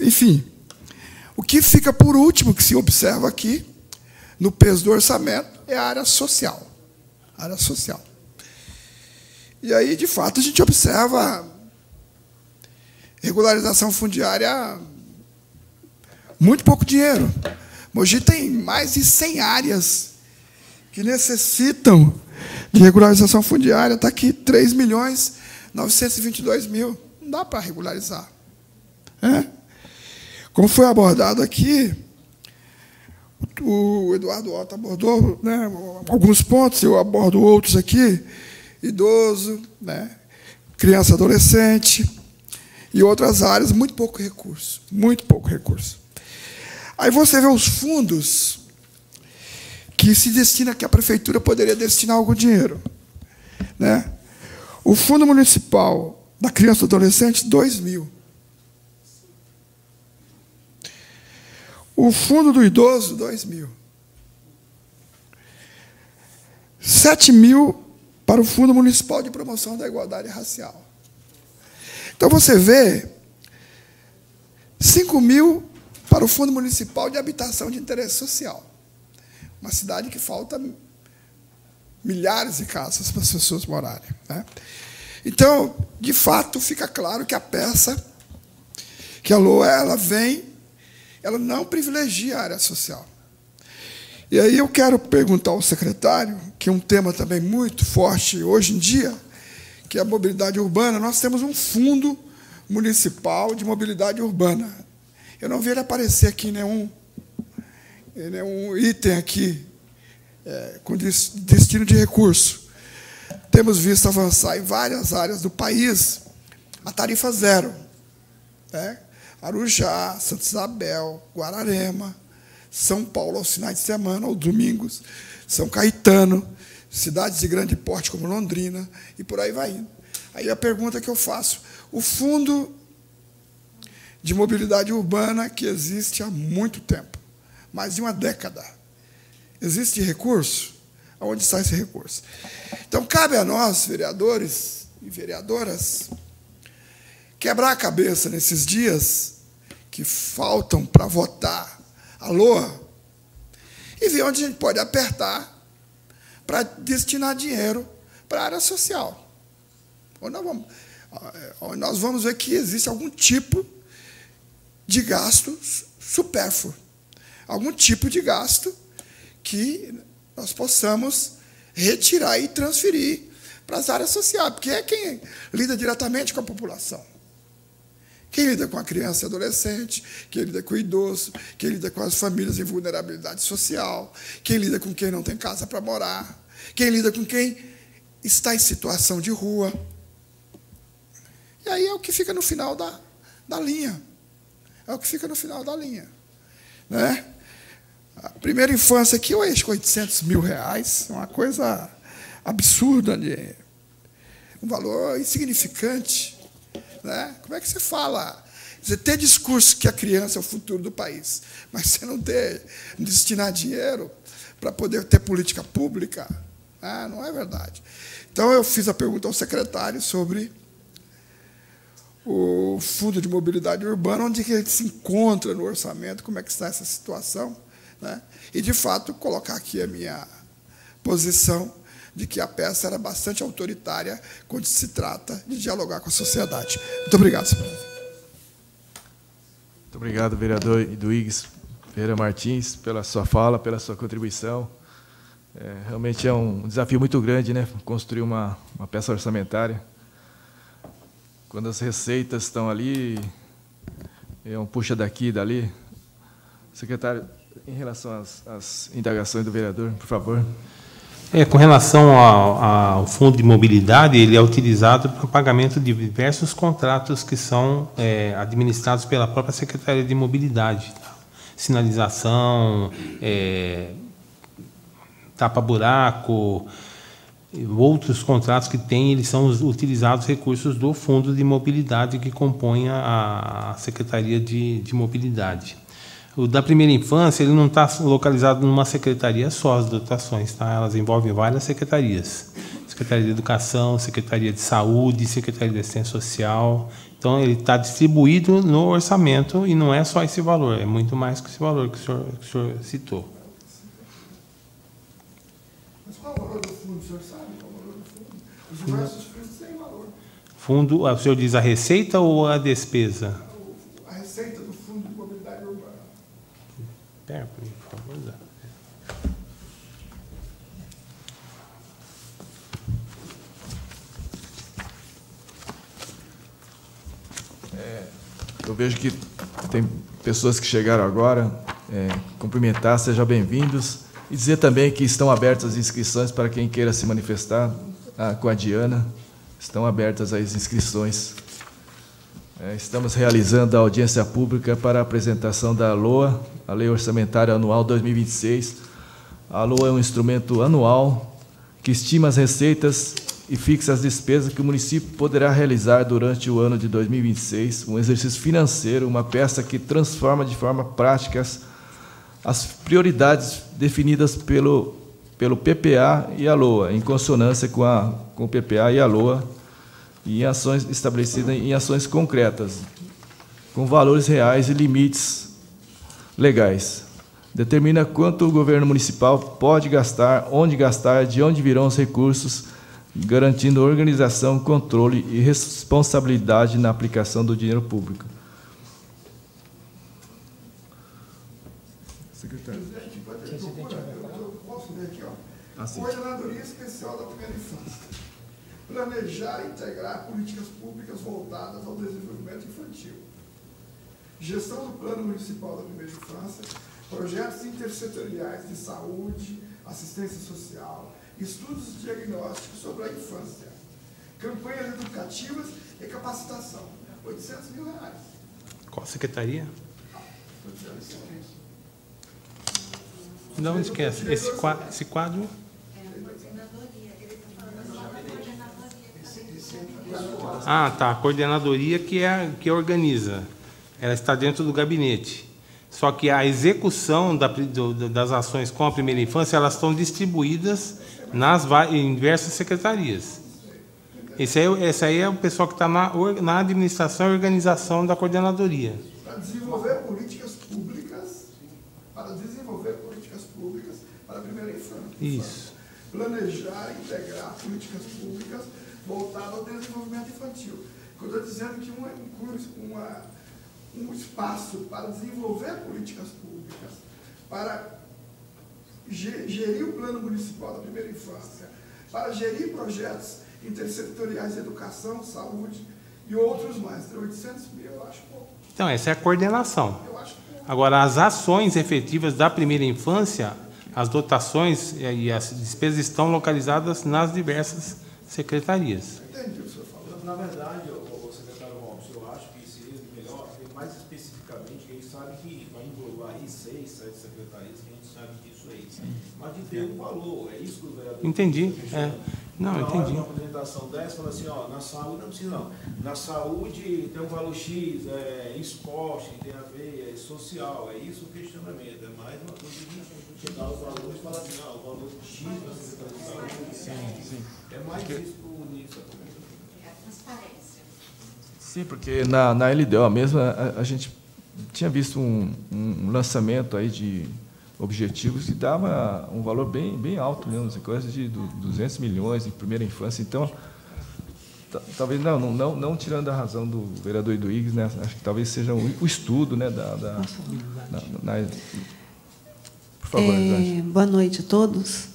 Enfim, o que fica por último, que se observa aqui, no peso do orçamento, é a área social. A área social. E aí, de fato, a gente observa regularização fundiária Muito pouco dinheiro. Mogi tem mais de 100 áreas que necessitam de regularização fundiária. Está aqui 3.922.000. Não dá para regularizar. Como foi abordado aqui, o Eduardo Otto abordou, né, alguns pontos, eu abordo outros aqui, idoso, né, criança, adolescente, e outras áreas, muito pouco recurso, muito pouco recurso. Aí você vê os fundos que se destina, que a prefeitura poderia destinar algum dinheiro, né? O Fundo Municipal da Criança e Adolescente, 2.000. O Fundo do Idoso, 2.000. 7.000 para o Fundo Municipal de Promoção da Igualdade Racial. Então, você vê 5.000 para o Fundo Municipal de Habitação de Interesse Social. Uma cidade que falta milhares de casas para as pessoas morarem, né? Então, de fato, fica claro que a peça, que a LOA, ela não privilegia a área social. E aí eu quero perguntar ao secretário, que é um tema também muito forte hoje em dia, que é a mobilidade urbana. Nós temos um fundo municipal de mobilidade urbana. Eu não vi ele aparecer aqui nenhum item aqui com destino de recurso. Temos visto avançar em várias áreas do país a tarifa zero, né? Arujá, Santa Isabel, Guararema, São Paulo aos finais de semana, aos domingos, São Caetano, cidades de grande porte como Londrina, e por aí vai indo. Aí a pergunta que eu faço, o Fundo de Mobilidade Urbana, que existe há muito tempo, mais de uma década, existe recurso? Aonde está esse recurso? Então, cabe a nós, vereadores e vereadoras, quebrar a cabeça nesses dias que faltam para votar a LOA e ver onde a gente pode apertar para destinar dinheiro para a área social. Ou nós vamos ver que existe algum tipo de gasto supérfluo, algum tipo de gasto que nós possamos retirar e transferir para as áreas sociais, porque é quem lida diretamente com a população. Quem lida com a criança e adolescente, quem lida com o idoso, quem lida com as famílias em vulnerabilidade social, quem lida com quem não tem casa para morar, quem lida com quem está em situação de rua. E aí é o que fica no final da linha. É o que fica no final da linha, né? A primeira infância aqui, eu acho que R$800.000, uma coisa absurda, um valor insignificante, né? Como é que você fala? Você tem discurso que a criança é o futuro do país, mas você não destinar dinheiro para poder ter política pública, não é verdade. Então, eu fiz a pergunta ao secretário sobre o Fundo de Mobilidade Urbana, onde que ele se encontra no orçamento, como é que está essa situação, né? E, de fato, colocar aqui a minha posição de que a peça era bastante autoritária quando se trata de dialogar com a sociedade. Muito obrigado, senhor presidente. Muito obrigado, vereador Iduígues Ferreira Martins, pela sua fala, pela sua contribuição. Realmente é um desafio muito grande, né, construir uma peça orçamentária. Quando as receitas estão ali, é um puxa daqui e dali. Secretário, em relação às indagações do vereador, por favor. Com relação ao Fundo de Mobilidade, ele é utilizado para o pagamento de diversos contratos que são administrados pela própria Secretaria de Mobilidade. Sinalização, tapa-buraco, outros contratos que tem, eles são utilizados recursos do Fundo de Mobilidade que compõe a Secretaria de Mobilidade. O da primeira infância, ele não está localizado numa secretaria só, as dotações, tá? Elas envolvem várias secretarias. Secretaria de Educação, Secretaria de Saúde, Secretaria de Assistência Social. Então, ele está distribuído no orçamento e não é só esse valor, é muito mais que esse valor que o senhor citou. Mas qual é o valor do fundo, o senhor sabe? Qual é o valor do fundo? Os diversos fundos têm valor. Fundo, o senhor diz a receita ou a despesa? A receita do Fundo de Mobilidade Urbana. Pera, por favor, Zé. Eu vejo que tem pessoas que chegaram agora. Cumprimentar, sejam bem-vindos. E dizer também que estão abertas as inscrições para quem queira se manifestar com a Diana. Estão abertas as inscrições. Estamos realizando a audiência pública para a apresentação da LOA, a Lei Orçamentária Anual 2026. A LOA é um instrumento anual que estima as receitas e fixa as despesas que o município poderá realizar durante o ano de 2026, um exercício financeiro, uma peça que transforma de forma prática as prioridades definidas pelo PPA e a LOA, em consonância com o PPA e a LOA, e ações estabelecidas em ações concretas, com valores reais e limites legais. Determina quanto o governo municipal pode gastar, onde gastar, de onde virão os recursos, garantindo organização, controle e responsabilidade na aplicação do dinheiro público. Secretário. Eu posso ler aqui, ó. Coordenadoria Especial da Primeira Infância. Planejar e integrar políticas públicas voltadas ao desenvolvimento infantil. Gestão do Plano Municipal da Primeira Infância, projetos intersetoriais de saúde, assistência social, estudos diagnósticos sobre a infância, campanhas educativas e capacitação. R$800 mil. Qual secretaria? Estou dizendo isso aqui. De onde que é esse quadro? Ah, tá. A coordenadoria que organiza. Ela está dentro do gabinete. Só que a execução das ações com a primeira infância, elas estão distribuídas em diversas secretarias. Esse aí é o pessoal que está na administração e organização da coordenadoria. Para desenvolver políticas públicas para a primeira infância. Isso. Planejar e integrar políticas públicas voltadas ao desenvolvimento infantil. Eu estou dizendo que um espaço para desenvolver políticas públicas, para gerir o plano municipal da primeira infância, para gerir projetos intersetoriais de educação, saúde e outros mais. 800 mil, eu acho pouco. Então, essa é a coordenação. Eu acho pouco. Agora, as ações efetivas da primeira infância, as dotações e as despesas estão localizadas nas diversas secretarias. Entendi o que o senhor falou. Na verdade, o secretário Robson, eu acho que seria melhor, mais especificamente, que a gente sabe que vai englobar aí 6, 7 secretarias, que a gente sabe disso aí. Mas de ter um valor, é isso que o vereador... Entendi. Não, entendi. Na apresentação dessa, fala assim, ó, na saúde não precisa não. Na saúde tem um valor X, esporte, tem a ver, social, é isso o questionamento. É mais uma coisa de chegar os valores e falar assim, o valor X da Secretaria de Saúde. Sim. É mais isso por nisso. É a transparência. Sim, porque na LDO mesmo, a gente tinha visto um lançamento aí de objetivos que dava um valor bem alto mesmo, coisa de 200 milhões em primeira infância. Então, talvez não tirando a razão do vereador Eduígues, né? Acho que talvez seja o estudo, né, por favor, boa noite a todos.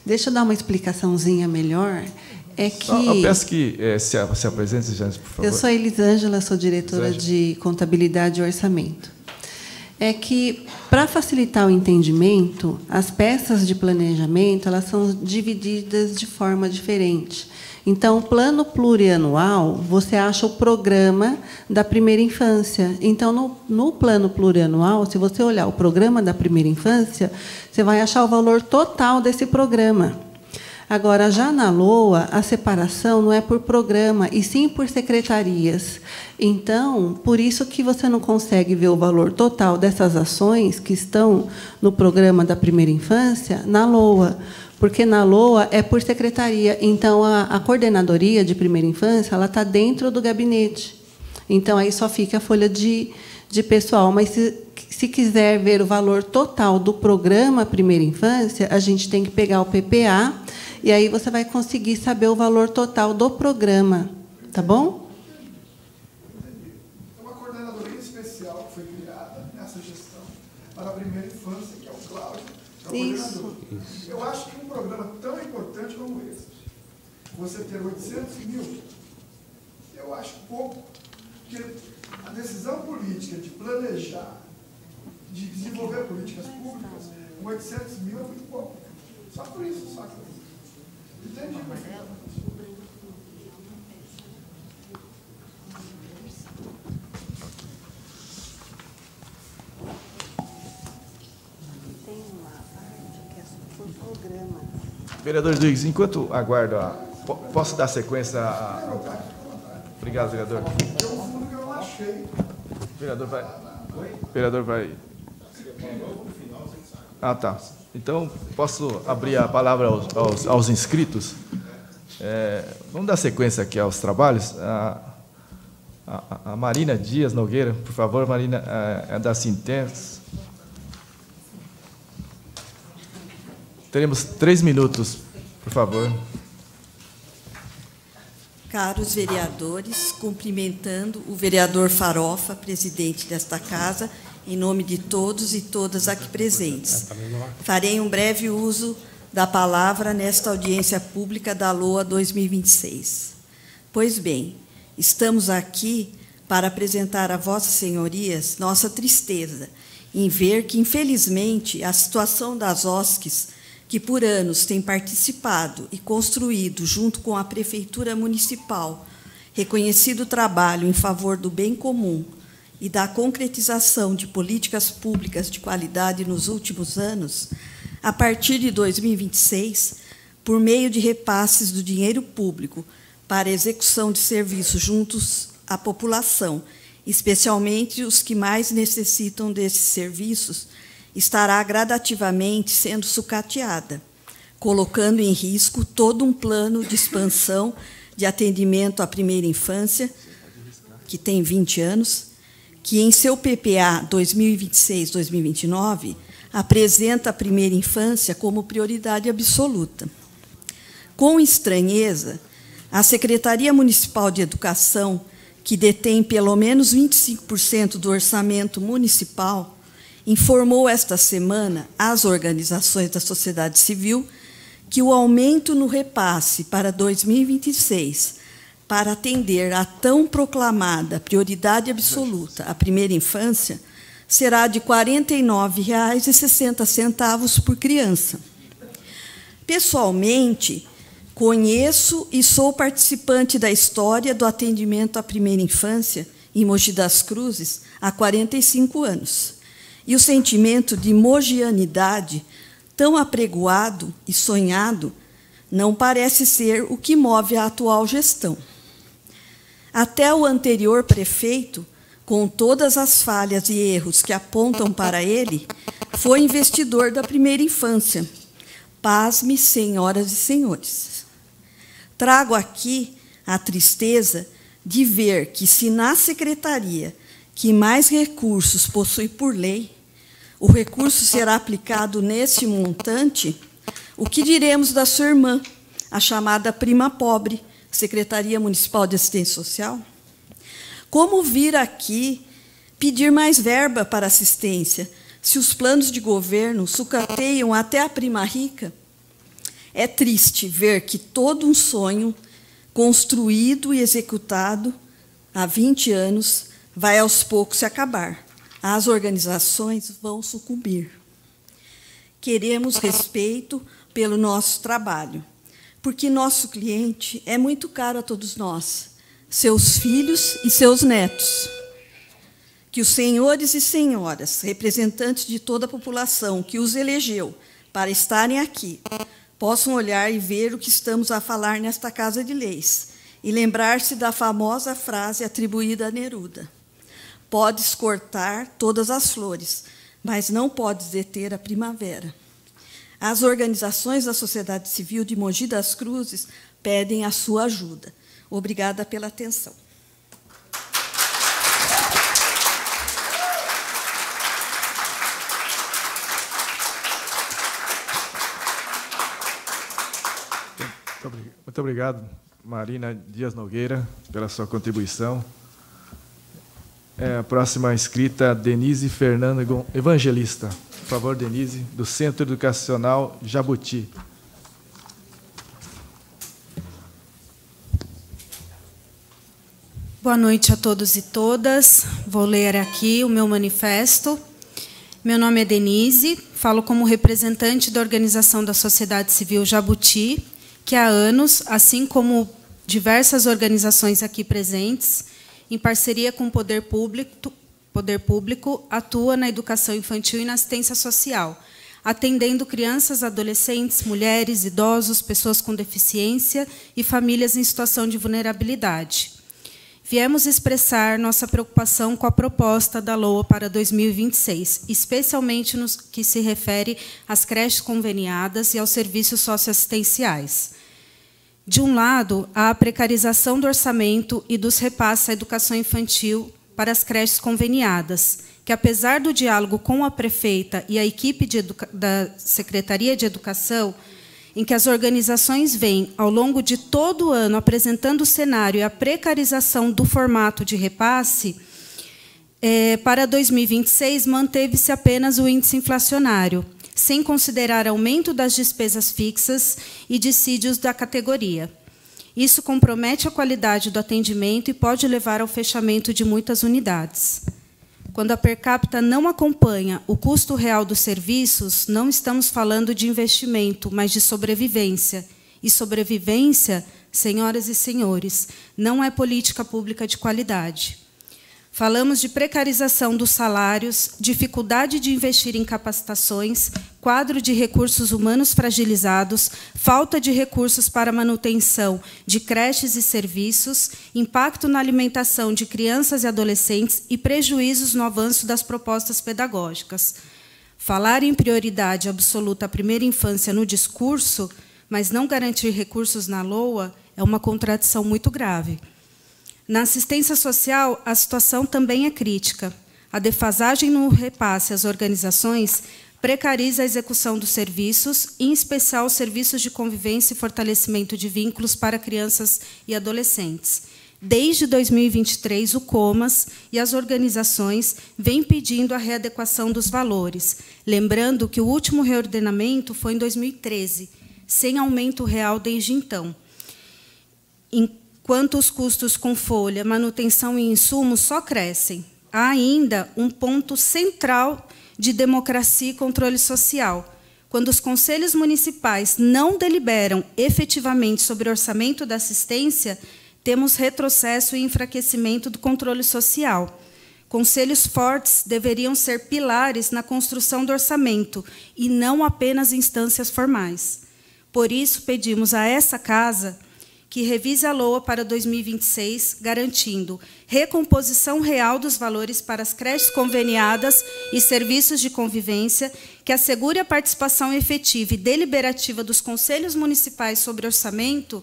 Deixa eu dar uma explicaçãozinha melhor. Eu peço que se apresente, Jane, por favor. Eu sou Elisângela, sou diretora de Contabilidade e Orçamento. É que, para facilitar o entendimento, as peças de planejamento elas são divididas de forma diferente. Então, o plano plurianual, você acha o programa da primeira infância. Então, no plano plurianual, se você olhar o programa da primeira infância, você vai achar o valor total desse programa. Agora, já na LOA, a separação não é por programa, e sim por secretarias. Então, por isso que você não consegue ver o valor total dessas ações que estão no programa da primeira infância na LOA, porque na LOA é por secretaria. Então, a coordenadoria de primeira infância ela está dentro do gabinete. Então, aí só fica a folha de pessoal. Mas, se quiser ver o valor total do programa primeira infância, a gente tem que pegar o PPA, e aí você vai conseguir saber o valor total do programa. Tá bom? É uma coordenadoria especial que foi criada nessa gestão para a primeira primeira infância, que é o Cláudio, que é o Isso. coordenador. Eu acho que um programa tão importante como esse, você ter 800 mil, eu acho pouco, porque a decisão política de planejar, de desenvolver políticas públicas, com 800 mil é muito pouco. Só por isso, só por isso. Entendi. Tem uma parte que é por programa. Vereador Rodrigues, enquanto aguardo, posso dar sequência a... Obrigado, vereador. Tem um fundo que eu não achei. Vereador vai... Ah, tá. Então, posso abrir a palavra aos inscritos? Vamos dar sequência aqui aos trabalhos. A Marina Dias Nogueira, por favor, Marina, é da Sintens. Teremos 3 minutos, por favor. Caros vereadores, cumprimentando o vereador Farofa, presidente desta casa, em nome de todos e todas aqui presentes. Farei um breve uso da palavra nesta audiência pública da LOA 2026. Pois bem, estamos aqui para apresentar a vossas senhorias nossa tristeza em ver que, infelizmente, a situação das OSCs, que por anos tem participado e construído, junto com a Prefeitura Municipal, reconhecido trabalho em favor do bem comum e da concretização de políticas públicas de qualidade nos últimos anos, a partir de 2026, por meio de repasses do dinheiro público para execução de serviços juntos à população, especialmente os que mais necessitam desses serviços, estará gradativamente sendo sucateada, colocando em risco todo um plano de expansão de atendimento à primeira infância, que tem 20 anos, que em seu PPA 2026-2029 apresenta a primeira infância como prioridade absoluta. Com estranheza, a Secretaria Municipal de Educação, que detém pelo menos 25% do orçamento municipal, informou esta semana às organizações da sociedade civil que o aumento no repasse para 2026 para atender à tão proclamada prioridade absoluta à primeira infância será de R$ 49,60 por criança. Pessoalmente, conheço e sou participante da história do atendimento à primeira infância em Mogi das Cruzes há 45 anos. E o sentimento de mogianidade, tão apregoado e sonhado, não parece ser o que move a atual gestão. Até o anterior prefeito, com todas as falhas e erros que apontam para ele, foi investidor da primeira infância. Pasme, senhoras e senhores. Trago aqui a tristeza de ver que, se na secretaria que mais recursos possui por lei, o recurso será aplicado nesse montante, o que diremos da sua irmã, a chamada prima pobre, Secretaria Municipal de Assistência Social? Como vir aqui pedir mais verba para assistência, se os planos de governo sucateiam até a prima rica? É triste ver que todo um sonho construído e executado há 20 anos vai aos poucos se acabar. As organizações vão sucumbir. Queremos respeito pelo nosso trabalho, porque nosso cliente é muito caro a todos nós, seus filhos e seus netos. Que os senhores e senhoras, representantes de toda a população que os elegeu para estarem aqui, possam olhar e ver o que estamos a falar nesta Casa de Leis e lembrar-se da famosa frase atribuída a Neruda: podes cortar todas as flores, mas não podes deter a primavera. As organizações da sociedade civil de Mogi das Cruzes pedem a sua ajuda. Obrigada pela atenção. Muito obrigado, Marina Dias Nogueira, pela sua contribuição. A próxima inscrita, Denise Fernanda Evangelista. por favor, Denise, do Centro Educacional Jabuti. Boa noite a todos e todas. Vou ler aqui o meu manifesto. Meu nome é Denise, falo como representante da Organização da Sociedade Civil Jabuti, que há anos, assim como diversas organizações aqui presentes, em parceria com o poder público, atua na educação infantil e na assistência social, atendendo crianças, adolescentes, mulheres, idosos, pessoas com deficiência e famílias em situação de vulnerabilidade. Viemos expressar nossa preocupação com a proposta da LOA para 2026, especialmente no que se refere às creches conveniadas e aos serviços socioassistenciais. De um lado, há a precarização do orçamento e dos repasses à educação infantil para as creches conveniadas, que, apesar do diálogo com a prefeita e a equipe da Secretaria de Educação, em que as organizações vêm, ao longo de todo o ano, apresentando o cenário e a precarização do formato de repasse, para 2026 manteve-se apenas o índice inflacionário, sem considerar aumento das despesas fixas e dissídios da categoria. Isso compromete a qualidade do atendimento e pode levar ao fechamento de muitas unidades. Quando a per capita não acompanha o custo real dos serviços, não estamos falando de investimento, mas de sobrevivência. E sobrevivência, senhoras e senhores, não é política pública de qualidade. Falamos de precarização dos salários, dificuldade de investir em capacitações, quadro de recursos humanos fragilizados, falta de recursos para manutenção de creches e serviços, impacto na alimentação de crianças e adolescentes e prejuízos no avanço das propostas pedagógicas. Falar em prioridade absoluta à primeira infância no discurso, mas não garantir recursos na LOA, é uma contradição muito grave. Na assistência social, a situação também é crítica. A defasagem no repasse às organizações precariza a execução dos serviços, em especial os serviços de convivência e fortalecimento de vínculos para crianças e adolescentes. Desde 2023, o COMAS e as organizações vêm pedindo a readequação dos valores, lembrando que o último reordenamento foi em 2013, sem aumento real desde então. Enquanto os custos com folha, manutenção e insumos só crescem. Há ainda um ponto central de democracia e controle social. Quando os conselhos municipais não deliberam efetivamente sobre o orçamento da assistência, temos retrocesso e enfraquecimento do controle social. Conselhos fortes deveriam ser pilares na construção do orçamento e não apenas instâncias formais. Por isso, pedimos a essa Casa que revise a LOA para 2026, garantindo recomposição real dos valores para as creches conveniadas e serviços de convivência, que assegure a participação efetiva e deliberativa dos conselhos municipais sobre orçamento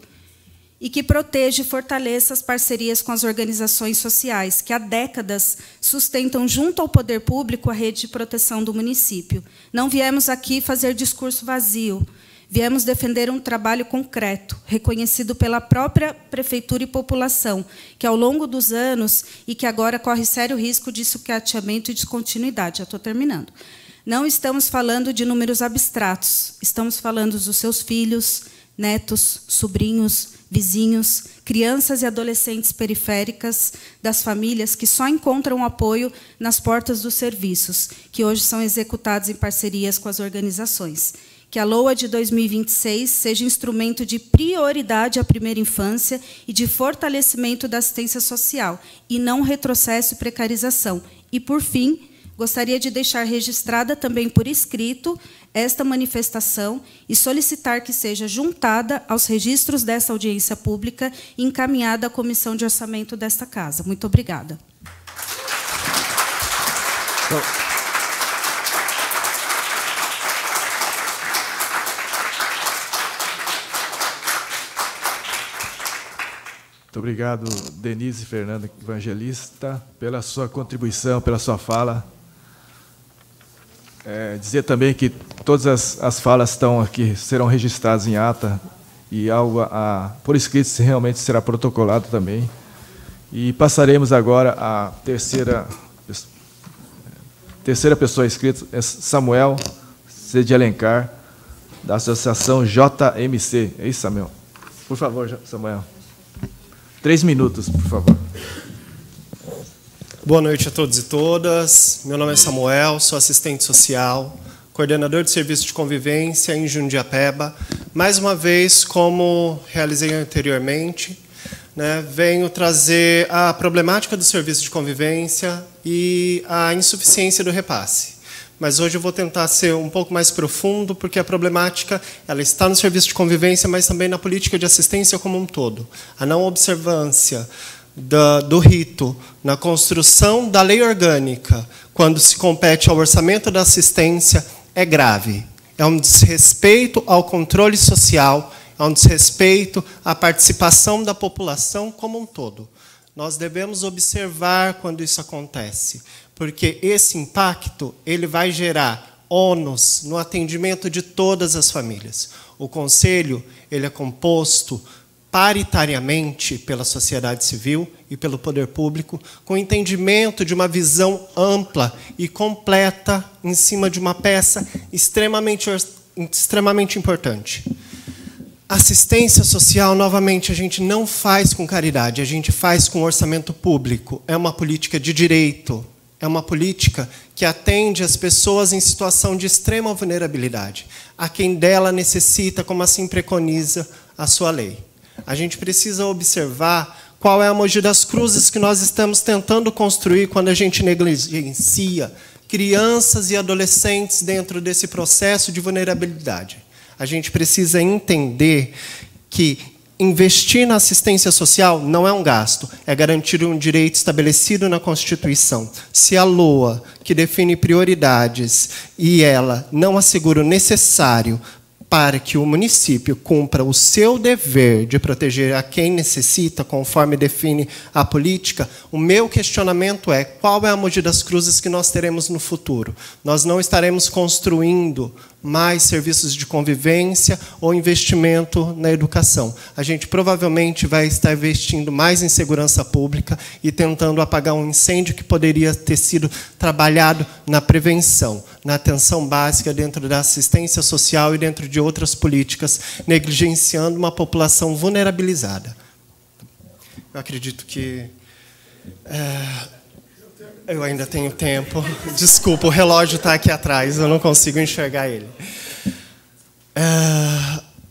e que proteja e fortaleça as parcerias com as organizações sociais, que há décadas sustentam junto ao poder público a rede de proteção do município. Não viemos aqui fazer discurso vazio. Viemos defender um trabalho concreto, reconhecido pela própria prefeitura e população, que, ao longo dos anos, e que agora corre sério risco de sucateamento e descontinuidade. Já estou terminando. Não estamos falando de números abstratos, estamos falando dos seus filhos, netos, sobrinhos, vizinhos, crianças e adolescentes periféricas, das famílias que só encontram apoio nas portas dos serviços, que hoje são executados em parcerias com as organizações. Que a LOA de 2026 seja instrumento de prioridade à primeira infância e de fortalecimento da assistência social, e não retrocesso e precarização. E, por fim, gostaria de deixar registrada também por escrito esta manifestação e solicitar que seja juntada aos registros dessa audiência pública e encaminhada à Comissão de Orçamento desta Casa. Muito obrigada. Muito obrigado, Denise Fernanda Evangelista, pela sua contribuição, pela sua fala. Dizer também que todas as falas estão aqui, serão registradas em ata, e algo por escrito realmente será protocolado também. E passaremos agora à terceira terceira pessoa inscrita é Samuel C. de Alencar, da Associação JMC. É isso, Samuel? Por favor, Samuel. 3 minutos, por favor. Boa noite a todos e todas. Meu nome é Samuel, sou assistente social, coordenador de serviço de convivência em Jundiapeba. Mais uma vez, como realizei anteriormente, venho trazer a problemática do serviço de convivência e a insuficiência do repasse. Mas hoje eu vou tentar ser um pouco mais profundo, porque a problemática ela está no serviço de convivência, mas também na política de assistência como um todo. A não observância do rito na construção da lei orgânica, quando se compete ao orçamento da assistência, é grave. É um desrespeito ao controle social, é um desrespeito à participação da população como um todo. Nós devemos observar quando isso acontece, porque esse impacto ele vai gerar ônus no atendimento de todas as famílias. O Conselho ele é composto paritariamente pela sociedade civil e pelo poder público, com entendimento de uma visão ampla e completa em cima de uma peça extremamente importante. Assistência social, novamente, a gente não faz com caridade, a gente faz com orçamento público. É uma política de direito, é uma política que atende as pessoas em situação de extrema vulnerabilidade, a quem dela necessita, como assim preconiza a sua lei. A gente precisa observar qual é a Mogi das Cruzes que nós estamos tentando construir quando a gente negligencia crianças e adolescentes dentro desse processo de vulnerabilidade. A gente precisa entender que investir na assistência social não é um gasto, é garantir um direito estabelecido na Constituição. Se a LOA, que define prioridades, e ela não assegura o necessário para que o município cumpra o seu dever de proteger a quem necessita, conforme define a política, o meu questionamento é qual é a Mogi das Cruzes que nós teremos no futuro? Nós não estaremos construindo mais serviços de convivência ou investimento na educação. A gente provavelmente vai estar investindo mais em segurança pública e tentando apagar um incêndio que poderia ter sido trabalhado na prevenção, na atenção básica dentro da assistência social e dentro de outras políticas, negligenciando uma população vulnerabilizada. Eu acredito que... eu ainda tenho tempo. Desculpa, o relógio está aqui atrás, eu não consigo enxergar ele.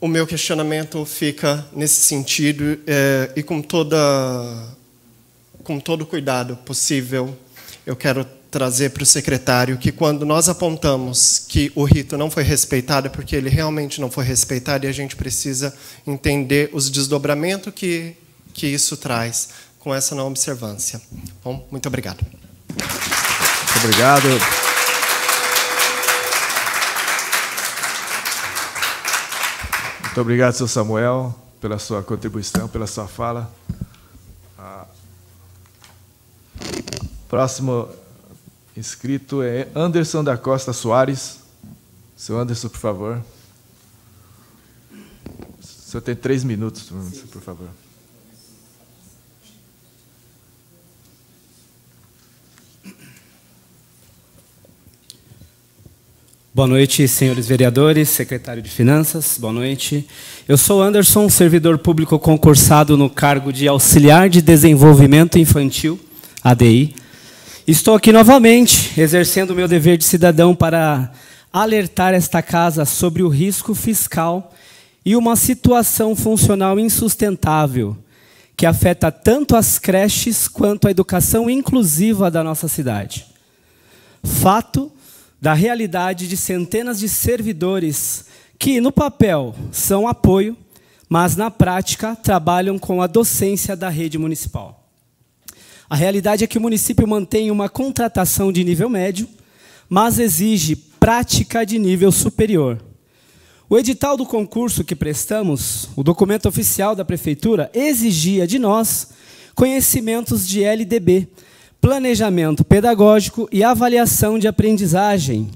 O meu questionamento fica nesse sentido, e com todo o cuidado possível, eu quero trazer para o secretário que, quando nós apontamos que o rito não foi respeitado, é porque ele realmente não foi respeitado, e a gente precisa entender os desdobramentos que isso traz com essa não observância. Bom, muito obrigado. Muito obrigado. Muito obrigado, seu Samuel, pela sua contribuição, pela sua fala. Próximo inscrito é Anderson da Costa Soares. Seu Anderson, por favor. O senhor tem 3 minutos, por favor. Boa noite, senhores vereadores, secretário de Finanças, boa noite. Eu sou Anderson, servidor público concursado no cargo de Auxiliar de Desenvolvimento Infantil, ADI. Estou aqui novamente, exercendo o meu dever de cidadão para alertar esta casa sobre o risco fiscal e uma situação funcional insustentável que afeta tanto as creches quanto a educação inclusiva da nossa cidade. Fato da realidade de centenas de servidores que, no papel, são apoio, mas, na prática, trabalham com a docência da rede municipal. A realidade é que o município mantém uma contratação de nível médio, mas exige prática de nível superior. O edital do concurso que prestamos, o documento oficial da Prefeitura, exigia de nós conhecimentos de LDB, planejamento pedagógico e avaliação de aprendizagem.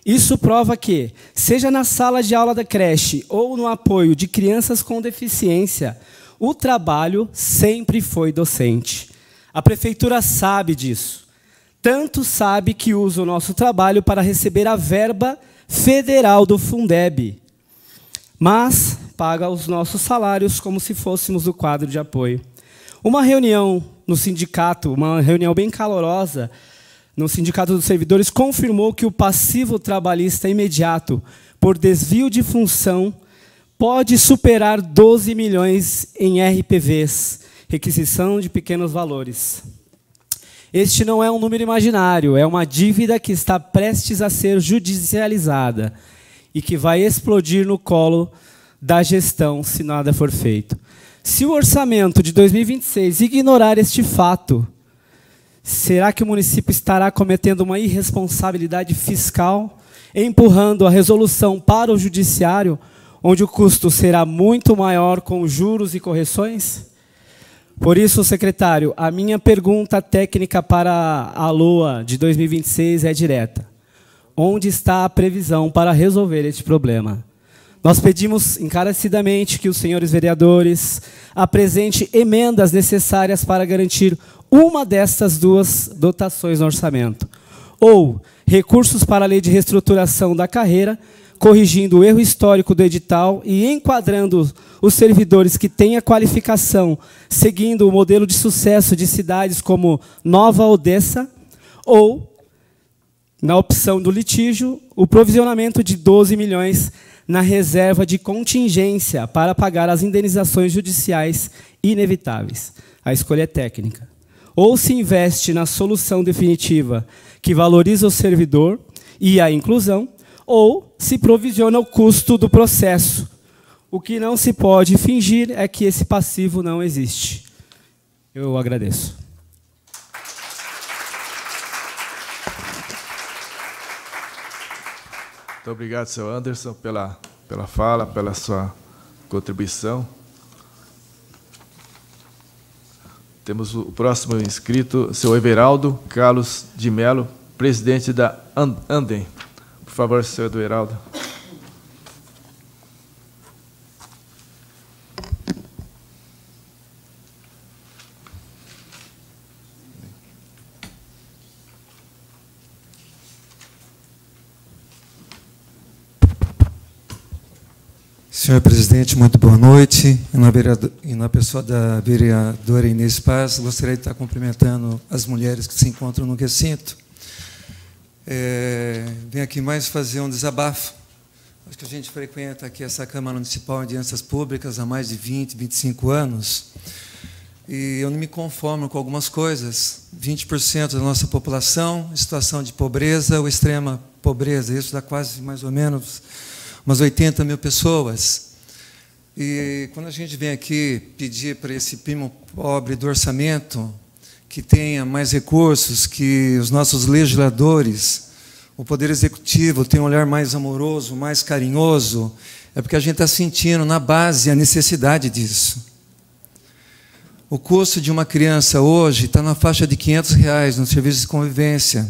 Isso prova que, seja na sala de aula da creche ou no apoio de crianças com deficiência, o trabalho sempre foi docente. A Prefeitura sabe disso. tanto sabe que usa o nosso trabalho para receber a verba federal do Fundeb, mas paga os nossos salários como se fôssemos do quadro de apoio. Uma reunião no sindicato, uma reunião bem calorosa, no Sindicato dos Servidores, confirmou que o passivo trabalhista imediato por desvio de função pode superar 12 milhões em RPVs, requisição de pequenos valores. Este não é um número imaginário, é uma dívida que está prestes a ser judicializada e que vai explodir no colo da gestão se nada for feito. Se o orçamento de 2026 ignorar este fato, será que o município estará cometendo uma irresponsabilidade fiscal, empurrando a resolução para o judiciário, onde o custo será muito maior com juros e correções? Por isso, secretário, a minha pergunta técnica para a LOA de 2026 é direta. Onde está a previsão para resolver este problema? Nós pedimos encarecidamente que os senhores vereadores apresentem emendas necessárias para garantir uma destas duas dotações no orçamento. Ou recursos para a lei de reestruturação da carreira, corrigindo o erro histórico do edital e enquadrando os servidores que têm a qualificação, seguindo o modelo de sucesso de cidades como Nova Odessa, ou, na opção do litígio, o provisionamento de 12 milhões na reserva de contingência para pagar as indenizações judiciais inevitáveis. A escolha é técnica. Ou se investe na solução definitiva que valoriza o servidor e a inclusão, ou se provisiona o custo do processo. O que não se pode fingir é que esse passivo não existe. Eu agradeço. Muito obrigado, senhor Anderson, pela fala, pela sua contribuição. Temos o próximo inscrito, senhor Everaldo Carlos de Melo, presidente da Andem. Por favor, senhor Everaldo. Senhor presidente, muito boa noite. E na pessoa da vereadora Inês Paz, gostaria de estar cumprimentando as mulheres que se encontram no recinto. Venho aqui mais fazer um desabafo. Acho que a gente frequenta aqui essa Câmara Municipal de Audiências Públicas há mais de 20, 25 anos, e eu não me conformo com algumas coisas. 20% da nossa população em situação de pobreza ou extrema pobreza, isso dá quase mais ou menos umas 80 mil pessoas. E quando a gente vem aqui pedir para esse primo pobre do orçamento que tenha mais recursos, que os nossos legisladores, o Poder Executivo, tenha um olhar mais amoroso, mais carinhoso, é porque a gente está sentindo na base a necessidade disso. O custo de uma criança hoje está na faixa de R$500 no serviço de convivência,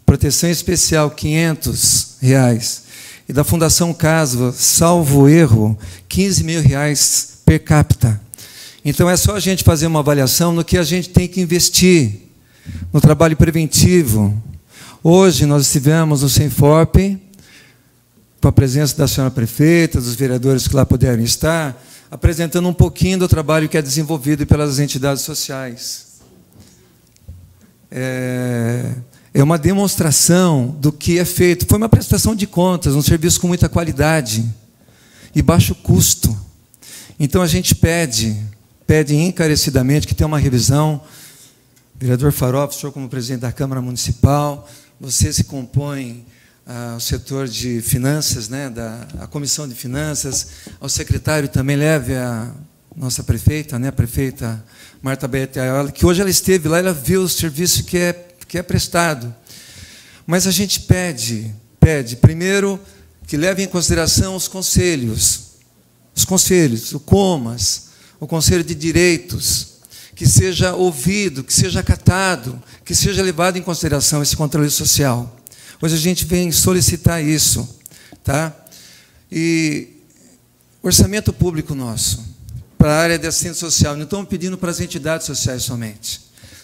proteção especial R$500, e da Fundação Casa, salvo erro, R$15 mil per capita. Então, é só a gente fazer uma avaliação no que a gente tem que investir no trabalho preventivo. Hoje, nós estivemos no Senforp, com a presença da senhora prefeita, dos vereadores que lá puderam estar, apresentando um pouquinho do trabalho que é desenvolvido pelas entidades sociais. É uma demonstração do que é feito. Foi uma prestação de contas, um serviço com muita qualidade e baixo custo. Então, a gente pede encarecidamente que tenha uma revisão. Vereador Farofa, o senhor como presidente da Câmara Municipal, você se compõe ao setor de finanças, né, a comissão de finanças, ao secretário também leve a nossa prefeita, né, a prefeita Marta Beatriz, que hoje ela esteve lá, ela viu o serviço que é prestado. Mas a gente pede, primeiro, que leve em consideração os conselhos, o COMAS, o Conselho de Direitos, que seja ouvido, que seja acatado, que seja levado em consideração esse controle social. Hoje a gente vem solicitar isso. Tá? E orçamento público nosso, para a área de assistência social, não estamos pedindo para as entidades sociais somente.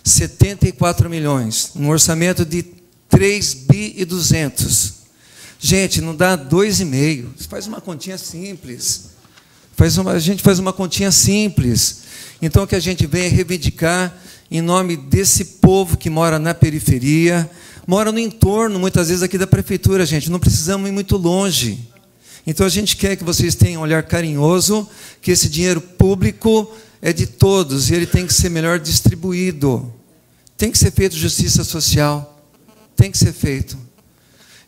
74 milhões, num orçamento de 3.200 bi. Gente, não dá 2,5. Faz uma continha simples. A gente faz uma continha simples. Então, o que a gente vem é reivindicar em nome desse povo que mora na periferia, mora no entorno, muitas vezes, aqui da prefeitura, gente. Não precisamos ir muito longe. Então, a gente quer que vocês tenham um olhar carinhoso, que esse dinheiro público é de todos e ele tem que ser melhor distribuído. Tem que ser feito justiça social. Tem que ser feito.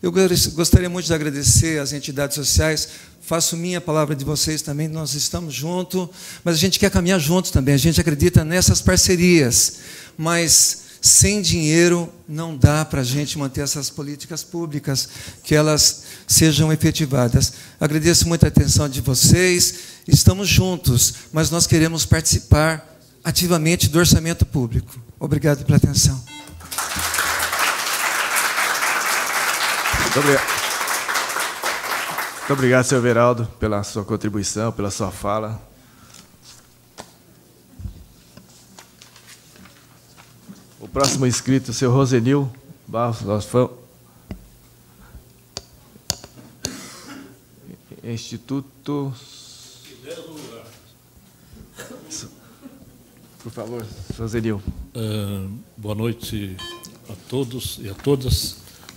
Eu gostaria muito de agradecer às entidades sociais. Faço minha a palavra de vocês também, nós estamos juntos, mas a gente quer caminhar juntos também, a gente acredita nessas parcerias, mas sem dinheiro não dá para a gente manter essas políticas públicas, que elas sejam efetivadas. Agradeço muito a atenção de vocês, estamos juntos, mas nós queremos participar ativamente do orçamento público. Obrigado pela atenção. Muito obrigado. Muito obrigado, senhor Everaldo, pela sua contribuição, pela sua fala. O próximo inscrito, o senhor Rosenil Barros, Instituto... Por favor, Rosenil. Boa noite a todos e a todas.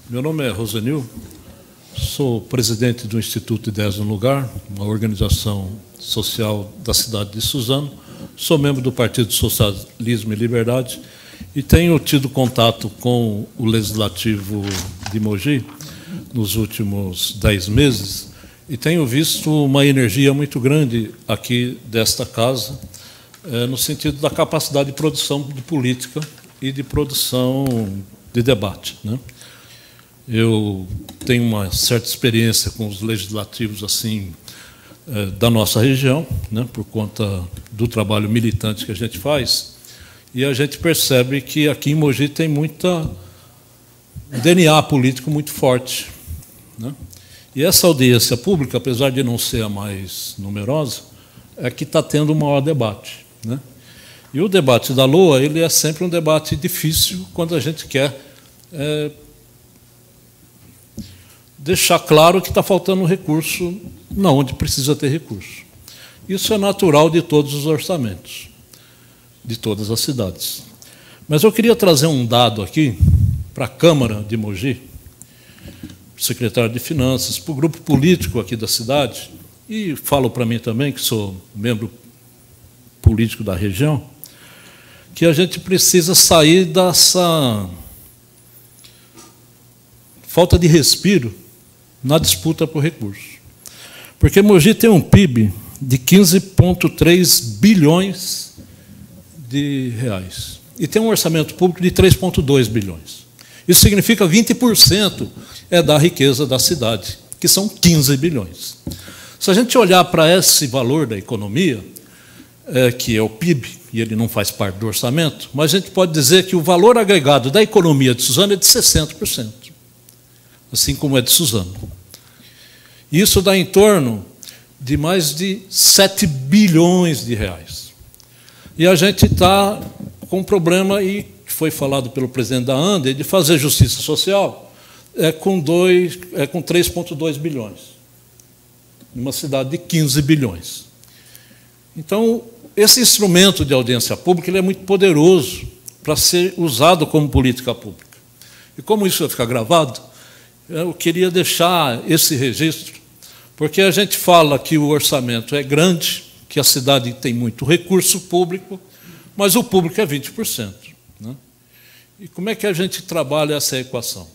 Meu nome é Rosenil. Sou presidente do Instituto Ideias no Lugar, uma organização social da cidade de Suzano. Sou membro do Partido Socialismo e Liberdade e tenho tido contato com o Legislativo de Mogi nos últimos 10 meses e tenho visto uma energia muito grande aqui desta casa, no sentido da capacidade de produção de política e de produção de debate, né? Eu tenho uma certa experiência com os legislativos assim da nossa região, né, por conta do trabalho militante que a gente faz, e a gente percebe que aqui em Mogi tem muita DNA político muito forte, né? E essa audiência pública, apesar de não ser a mais numerosa, é que está tendo o maior debate, né? E o debate da LOA, ele é sempre um debate difícil quando a gente quer deixar claro que está faltando recurso não onde precisa ter recurso. Isso é natural de todos os orçamentos, de todas as cidades. Mas eu queria trazer um dado aqui para a Câmara de Mogi, para o secretário de Finanças, para o grupo político aqui da cidade, e falo para mim também, que sou membro político da região, que a gente precisa sair dessa falta de respiro na disputa por recursos. Porque Mogi tem um PIB de 15,3 bilhões de reais e tem um orçamento público de 3,2 bilhões. Isso significa 20% da riqueza da cidade, que são 15 bilhões. Se a gente olhar para esse valor da economia, que é o PIB, e ele não faz parte do orçamento, mas a gente pode dizer que o valor agregado da economia de Suzano é de 60%. Assim como é de Suzano. Isso dá em torno de mais de 7 bilhões de reais. E a gente está com um problema, e que foi falado pelo presidente da ANDE, de fazer justiça social com 3,2 bilhões, numa cidade de 15 bilhões. Então, esse instrumento de audiência pública ele é muito poderoso para ser usado como política pública. E como isso vai ficar gravado, eu queria deixar esse registro, porque a gente fala que o orçamento é grande, que a cidade tem muito recurso público, mas o público é 20%. Né? E como é que a gente trabalha essa equação?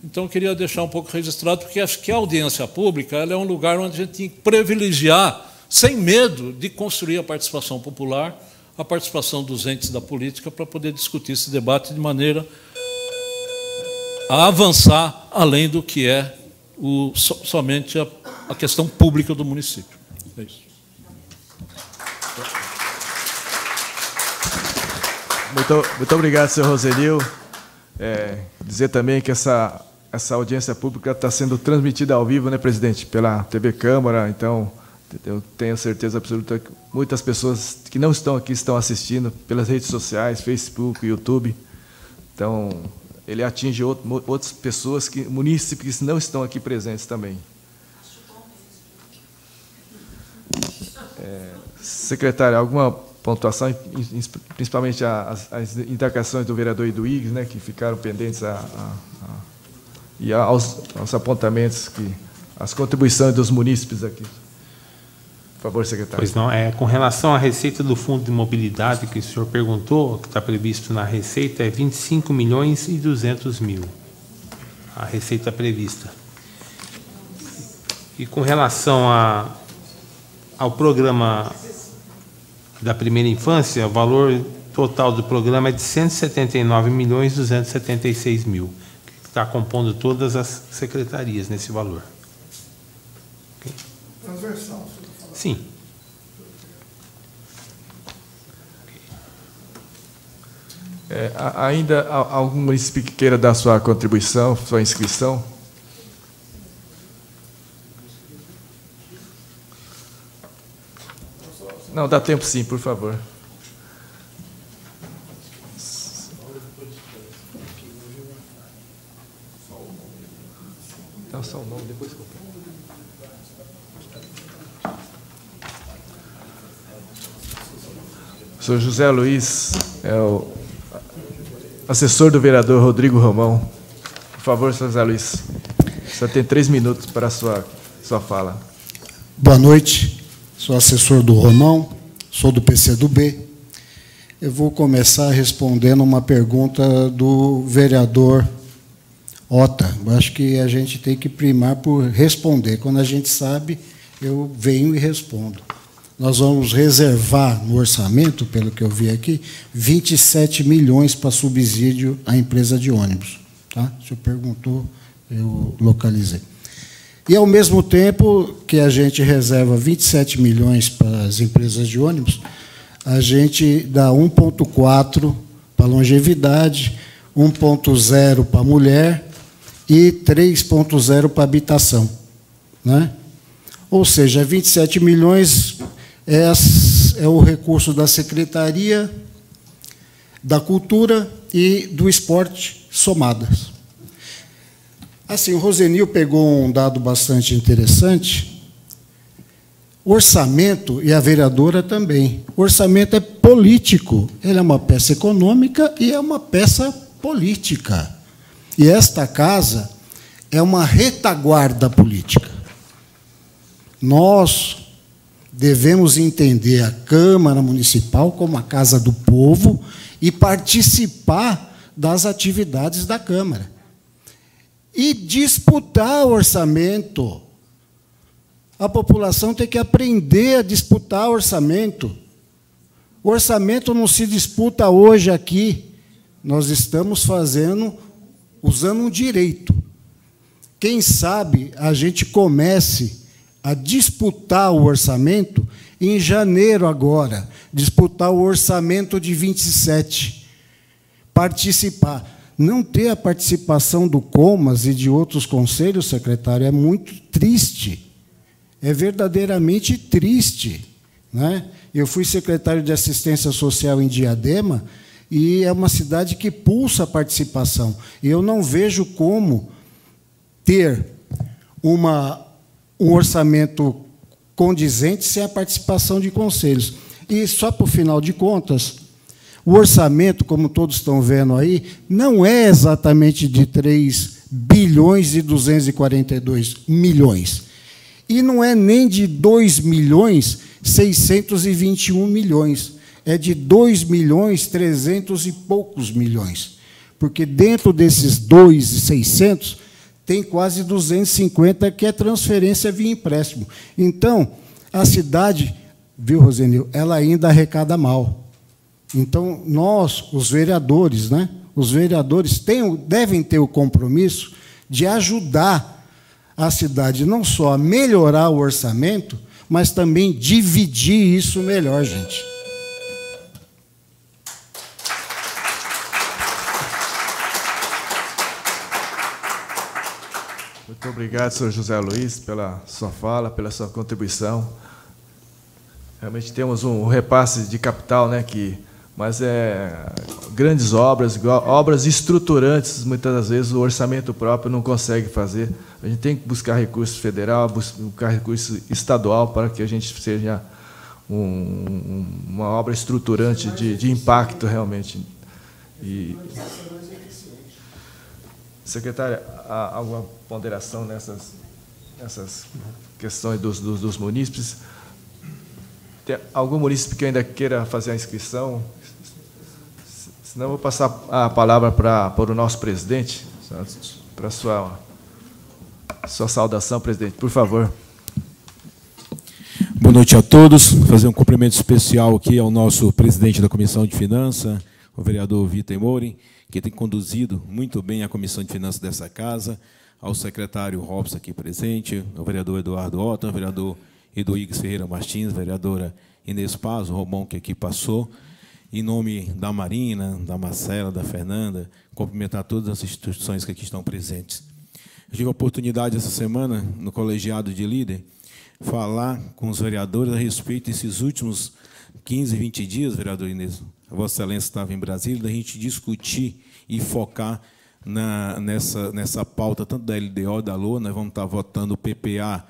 Então, eu queria deixar um pouco registrado, porque acho que a audiência pública ela é um lugar onde a gente tem que privilegiar, sem medo de construir a participação popular, a participação dos entes da política, para poder discutir esse debate de maneira a avançar além do que é somente a questão pública do município. É isso. Muito obrigado, senhor Rosenil. Dizer também que essa audiência pública está sendo transmitida ao vivo, né, presidente, pela TV Câmara, então Eu tenho certeza absoluta que muitas pessoas que não estão aqui estão assistindo pelas redes sociais, Facebook, YouTube. Então, ele atinge outras pessoas, munícipes que não estão aqui presentes também. Secretário, alguma pontuação, principalmente as indagações do vereador Eduígues, né, que ficaram pendentes e aos apontamentos, as contribuições dos munícipes aqui. Por favor, secretário. Pois não, com relação à receita do Fundo de Mobilidade, que o senhor perguntou, que está previsto na receita, é 25.200.000, a receita prevista. E com relação ao programa da primeira infância, o valor total do programa é de 179.276.000, que está compondo todas as secretarias nesse valor. Okay? Transversal. Sim. Ainda algum município que queira dar sua contribuição, sua inscrição? Não, dá tempo sim, por favor. Então, só o nome, depois que eu... O senhor José Luiz é o assessor do vereador Rodrigo Romão. Por favor, senhor José Luiz. O senhor tem 3 minutos para a sua fala. Boa noite. Sou assessor do Romão, sou do PCdoB. Eu vou começar respondendo uma pergunta do vereador Ota. Eu acho que a gente tem que primar por responder. Quando a gente sabe, eu venho e respondo. Nós vamos reservar no orçamento, pelo que eu vi aqui, 27 milhões para subsídio à empresa de ônibus. Tá? O senhor perguntou, eu localizei. E, ao mesmo tempo que a gente reserva 27 milhões para as empresas de ônibus, a gente dá 1,4 para longevidade, 1,0 para mulher e 3,0 para habitação. Né? Ou seja, 27 milhões é o recurso da Secretaria da Cultura e do Esporte somadas. Assim, o Rosenil pegou um dado bastante interessante. O orçamento, e a vereadora também, o orçamento é político. Ele é uma peça econômica e é uma peça política. E esta casa é uma retaguarda política. Nós devemos entender a Câmara Municipal como a casa do povo e participar das atividades da Câmara. E disputar o orçamento. A população tem que aprender a disputar o orçamento. O orçamento não se disputa hoje aqui. Nós estamos usando um direito. Quem sabe a gente comece a disputar o orçamento em janeiro agora, disputar o orçamento de 27, participar. Não ter a participação do Comas e de outros conselhos, secretário, é muito triste, é verdadeiramente triste. Né? Eu fui secretário de Assistência Social em Diadema e é uma cidade que pulsa a participação. E eu não vejo como ter um orçamento condizente sem a participação de conselhos. E, só para o final de contas, o orçamento, como todos estão vendo aí, não é exatamente de 3 bilhões e 242 milhões. E não é nem de 2 milhões 621 milhões. É de 2 milhões 300 e poucos milhões. Porque dentro desses 2.600 tem quase 250 que é transferência via empréstimo. Então, a cidade, viu, Rosenil, ela ainda arrecada mal. Então, nós, os vereadores, né, os vereadores devem ter o compromisso de ajudar a cidade não só a melhorar o orçamento, mas também dividir isso melhor, gente. Muito obrigado, senhor José Luiz, pela sua fala, pela sua contribuição. Realmente temos um repasse de capital, né, mas grandes obras, obras estruturantes, muitas das vezes o orçamento próprio não consegue fazer. A gente tem que buscar recurso federal, buscar recurso estadual para que a gente seja uma obra estruturante de impacto realmente. Secretária, há alguma ponderação nessas questões dos munícipes? Tem algum munícipe que ainda queira fazer a inscrição? Senão, eu vou passar a palavra para o nosso presidente, para a sua saudação, presidente, por favor. Boa noite a todos. Vou fazer um cumprimento especial aqui ao nosso presidente da Comissão de Finanças, o vereador Vitor Mori, que tem conduzido muito bem a Comissão de Finanças dessa casa, ao secretário Robson aqui presente, ao vereador Eduardo Otto, ao vereador Eduígues Ferreira Martins, vereadora Inês Paz, o Romão que aqui passou, em nome da Marina, da Marcela, da Fernanda, cumprimentar todas as instituições que aqui estão presentes. Eu tive a oportunidade essa semana, no colegiado de líder, falar com os vereadores a respeito desses últimos 15, 20 dias, vereador Inês, a Vossa Excelência estava em Brasília, da gente discutir e focar nessa pauta, tanto da LDO, da LOA. Nós vamos estar votando o PPA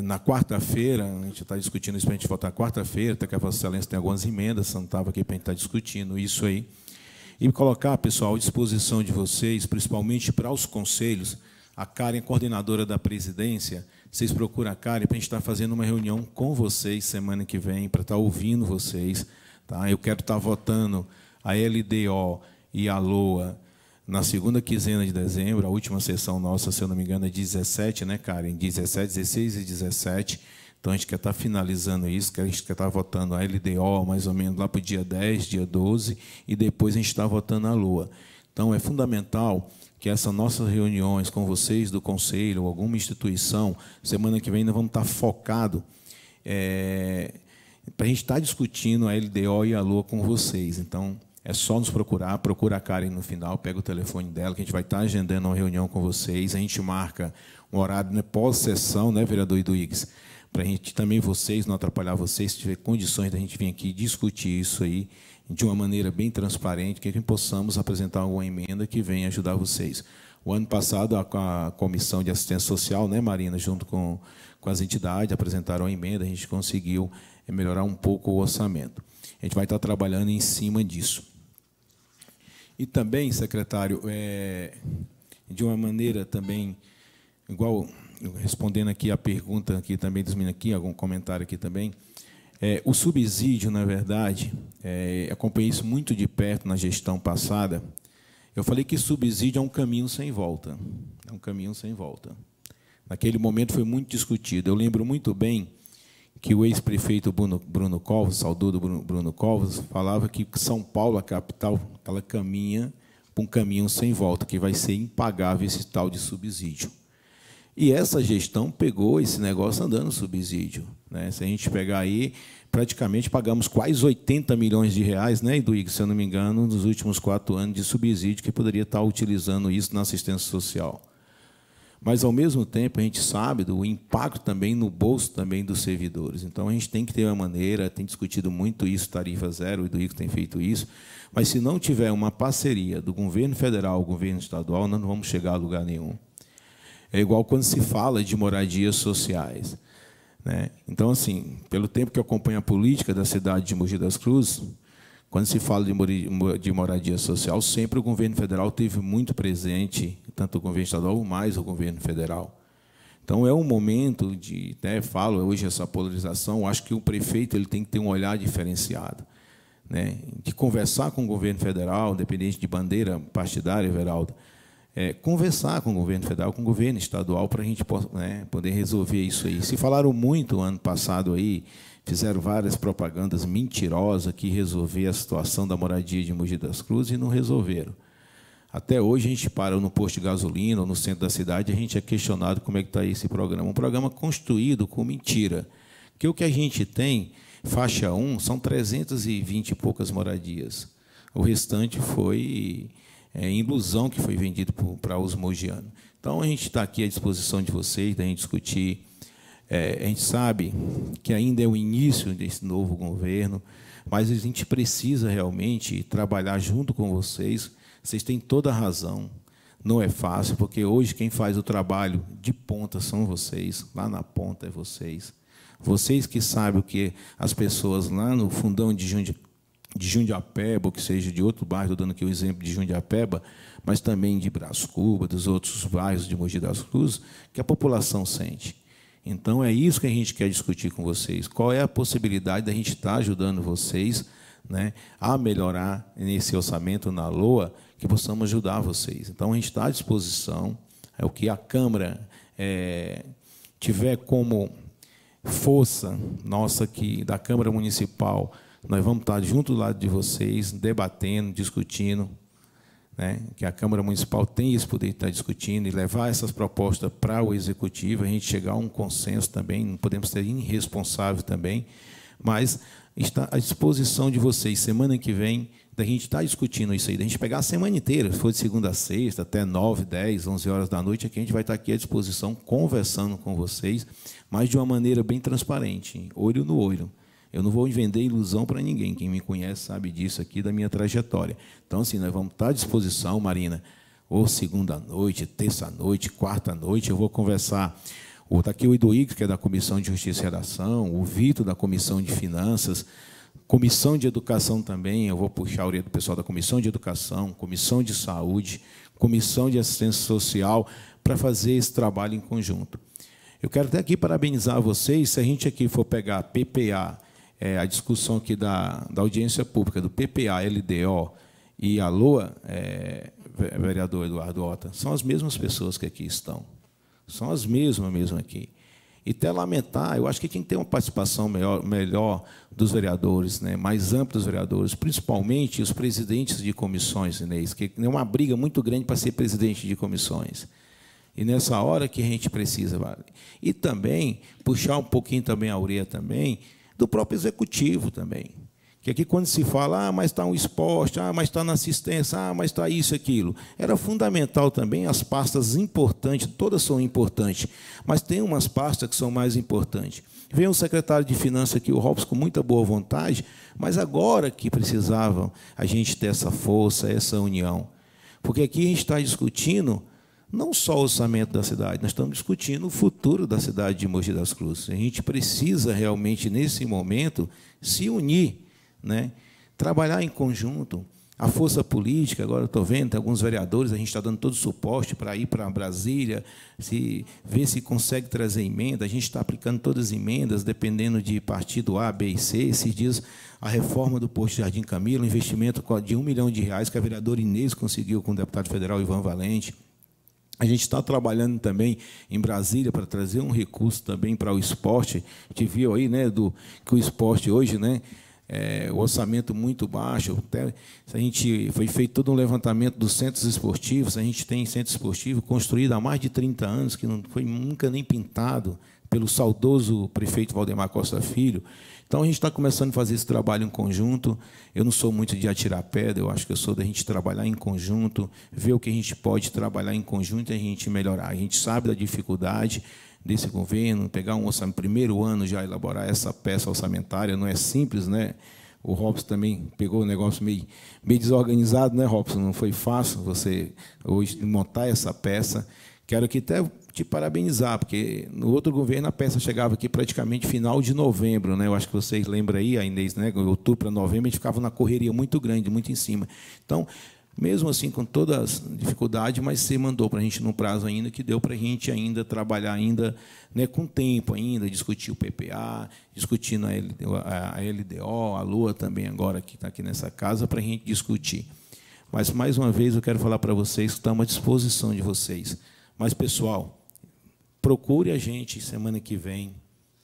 na quarta-feira, a gente está discutindo isso para a gente votar quarta-feira, até que a Vossa Excelência tem algumas emendas, não estava aqui para a gente estar discutindo isso aí. E colocar, pessoal, à disposição de vocês, principalmente para os conselhos, a Karen, coordenadora da presidência, vocês procuram a Karen para a gente estar fazendo uma reunião com vocês semana que vem, para estar ouvindo vocês. Tá? Eu quero estar votando a LDO e a LOA na segunda quinzena de dezembro, a última sessão nossa, se eu não me engano, é 17, né, Karen? 17, 16 e 17. Então, a gente quer estar finalizando isso, a gente quer estar votando a LDO mais ou menos lá para o dia 10, dia 12, e depois a gente está votando a LOA. Então, é fundamental que essas nossas reuniões com vocês do Conselho, ou alguma instituição, semana que vem nós vamos estar focados para a gente estar discutindo a LDO e a LOA com vocês. Então, é só nos procurar, procura a Karen no final, pega o telefone dela, que a gente vai estar agendando uma reunião com vocês, a gente marca um horário, né, pós-sessão, né, vereador Eduígues, para a gente também, vocês, não atrapalhar vocês, se tiver condições da gente vir aqui discutir isso aí de uma maneira bem transparente, que possamos apresentar alguma emenda que venha ajudar vocês. O ano passado, a Comissão de Assistência Social, né, Marina, junto com as entidades, apresentaram a emenda, a gente conseguiu melhorar um pouco o orçamento. A gente vai estar trabalhando em cima disso. E também, secretário, de uma maneira também, igual respondendo aqui a pergunta aqui também dos meninos aqui, algum comentário aqui também, o subsídio, na verdade, acompanhei isso muito de perto na gestão passada. Eu falei que subsídio é um caminho sem volta. É um caminho sem volta. Naquele momento foi muito discutido. Eu lembro muito bem que o ex-prefeito Bruno Covas, saudoso Bruno Covas, falava que São Paulo, a capital, ela caminha para um caminho sem volta, que vai ser impagável esse tal de subsídio. E essa gestão pegou esse negócio andando subsídio, né? Se a gente pegar aí, praticamente pagamos quase 80 milhões de reais, né, Eduígues, se eu não me engano, nos últimos 4 anos de subsídio, que poderia estar utilizando isso na assistência social. Mas, ao mesmo tempo, a gente sabe do impacto também no bolso também dos servidores. Então, a gente tem que ter uma maneira, tem discutido muito isso, tarifa zero, o Eduígues tem feito isso, mas, se não tiver uma parceria do governo federal, governo estadual, nós não vamos chegar a lugar nenhum. É igual quando se fala de moradias sociais, né? Então, assim, pelo tempo que eu acompanho a política da cidade de Mogi das Cruzes, quando se fala de moradia social, sempre o governo federal teve muito presente, tanto o governo estadual, mais o governo federal. Então, é um momento de, né, falo hoje essa polarização, acho que o prefeito ele tem que ter um olhar diferenciado, né, de conversar com o governo federal, independente de bandeira partidária, Everaldo, conversar com o governo federal, com o governo estadual, para a gente, né, poder resolver isso aí. Se falaram muito ano passado aí, fizeram várias propagandas mentirosas que resolver a situação da moradia de Mogi das Cruzes e não resolveram. Até hoje a gente para no posto de gasolina ou no centro da cidade, a gente é questionado como é que está esse programa. Um programa construído com mentira. Porque o que a gente tem, faixa 1, são 320 e poucas moradias. O restante foi ilusão que foi vendido para os mogianos. Então, a gente está aqui à disposição de vocês, da gente discutir A gente sabe que ainda é o início desse novo governo, mas a gente precisa realmente trabalhar junto com vocês. Vocês têm toda a razão. Não é fácil, porque hoje quem faz o trabalho de ponta são vocês, lá na ponta é vocês. Vocês que sabem o que as pessoas lá no fundão de Jundiapeba, ou que seja de outro bairro, dando aqui o exemplo de Jundiapeba, mas também de Brás Cubas, dos outros bairros de Mogi das Cruzes, que a população sente. Então, é isso que a gente quer discutir com vocês. Qual é a possibilidade da gente estar ajudando vocês, né, a melhorar nesse orçamento na LOA, que possamos ajudar vocês. Então, a gente está à disposição. É o que a Câmara tiver como força nossa aqui, da Câmara Municipal, nós vamos estar junto do lado de vocês, debatendo, discutindo, né, que a Câmara Municipal tem esse poder de estar discutindo e levar essas propostas para o Executivo, a gente chegar a um consenso também, não podemos ser irresponsáveis também, mas está à disposição de vocês, semana que vem, da gente estar discutindo isso aí, da gente pegar a semana inteira, se for de segunda a sexta, até 9, 10, 11 horas da noite, aqui a gente vai estar aqui à disposição, conversando com vocês, mas de uma maneira bem transparente, olho no olho. Eu não vou vender ilusão para ninguém. Quem me conhece sabe disso aqui, da minha trajetória. Então, assim, nós vamos estar à disposição, Marina, ou segunda-noite, terça-noite, quarta-noite, eu vou conversar. Está aqui o Iduígues, que é da Comissão de Justiça e Redação, o Vitor, da Comissão de Finanças, Comissão de Educação também, eu vou puxar a orelha do pessoal da Comissão de Educação, Comissão de Saúde, Comissão de Assistência Social, para fazer esse trabalho em conjunto. Eu quero até aqui parabenizar vocês, se a gente aqui for pegar a PPA, a discussão aqui da audiência pública, do PPA, LDO e a LOA, vereador Eduardo Ota, são as mesmas pessoas que aqui estão. São as mesmas mesmo aqui. E até lamentar, eu acho que tem que ter uma participação melhor dos vereadores, né, mais ampla dos vereadores, principalmente os presidentes de comissões, Inês, que é uma briga muito grande para ser presidente de comissões. E nessa hora que a gente precisa. E também, puxar um pouquinho também a orelha também, do próprio executivo também. Que aqui quando se fala, mas está um esporte, mas está na assistência, mas está isso, aquilo. Era fundamental também as pastas importantes, todas são importantes, mas tem umas pastas que são mais importantes. Vem o secretário de Finanças aqui, o Robson, com muita boa vontade, mas agora que precisavam a gente ter essa força, essa união. Porque aqui a gente está discutindo não só o orçamento da cidade, nós estamos discutindo o futuro da cidade de Mogi das Cruzes. A gente precisa realmente, nesse momento, se unir, né? Trabalhar em conjunto. A força política, agora eu estou vendo, tem alguns vereadores, a gente está dando todo o suporte para ir para Brasília, ver se consegue trazer emenda. A gente está aplicando todas as emendas, dependendo de partido A, B e C. Esses dias, a reforma do posto Jardim Camilo, um investimento de R$1 milhão, que a vereadora Inês conseguiu com o deputado federal Ivan Valente. A gente está trabalhando também em Brasília para trazer um recurso também para o esporte. A gente viu aí, né, que o esporte hoje, né, o orçamento muito baixo. Até, foi feito todo um levantamento dos centros esportivos. A gente tem centro esportivo construído há mais de 30 anos, que não foi nunca nem pintado pelo saudoso prefeito Valdemar Costa Filho. Então, a gente está começando a fazer esse trabalho em conjunto. Eu não sou muito de atirar pedra, eu acho que eu sou da gente trabalhar em conjunto, ver o que a gente pode trabalhar em conjunto e a gente melhorar. A gente sabe da dificuldade desse governo, pegar um orçamento, primeiro ano já elaborar essa peça orçamentária, não é simples, né? O Robson também pegou o negócio meio desorganizado, né, Robson? Não foi fácil você hoje montar essa peça. Quero aqui até te parabenizar, porque no outro governo a peça chegava aqui praticamente final de novembro, né? Eu acho que vocês lembram aí, a Inês, né? Outubro para novembro, a gente ficava na correria muito grande, muito em cima. Então, mesmo assim, com todas as dificuldades, mas você mandou para a gente no prazo ainda, que deu para a gente ainda trabalhar ainda, né, com tempo ainda, discutir o PPA, discutindo a LDO, a LOA também agora, que está aqui nessa casa, para a gente discutir. Mas, mais uma vez, eu quero falar para vocês que estamos à disposição de vocês. Mas, pessoal, procure a gente semana que vem.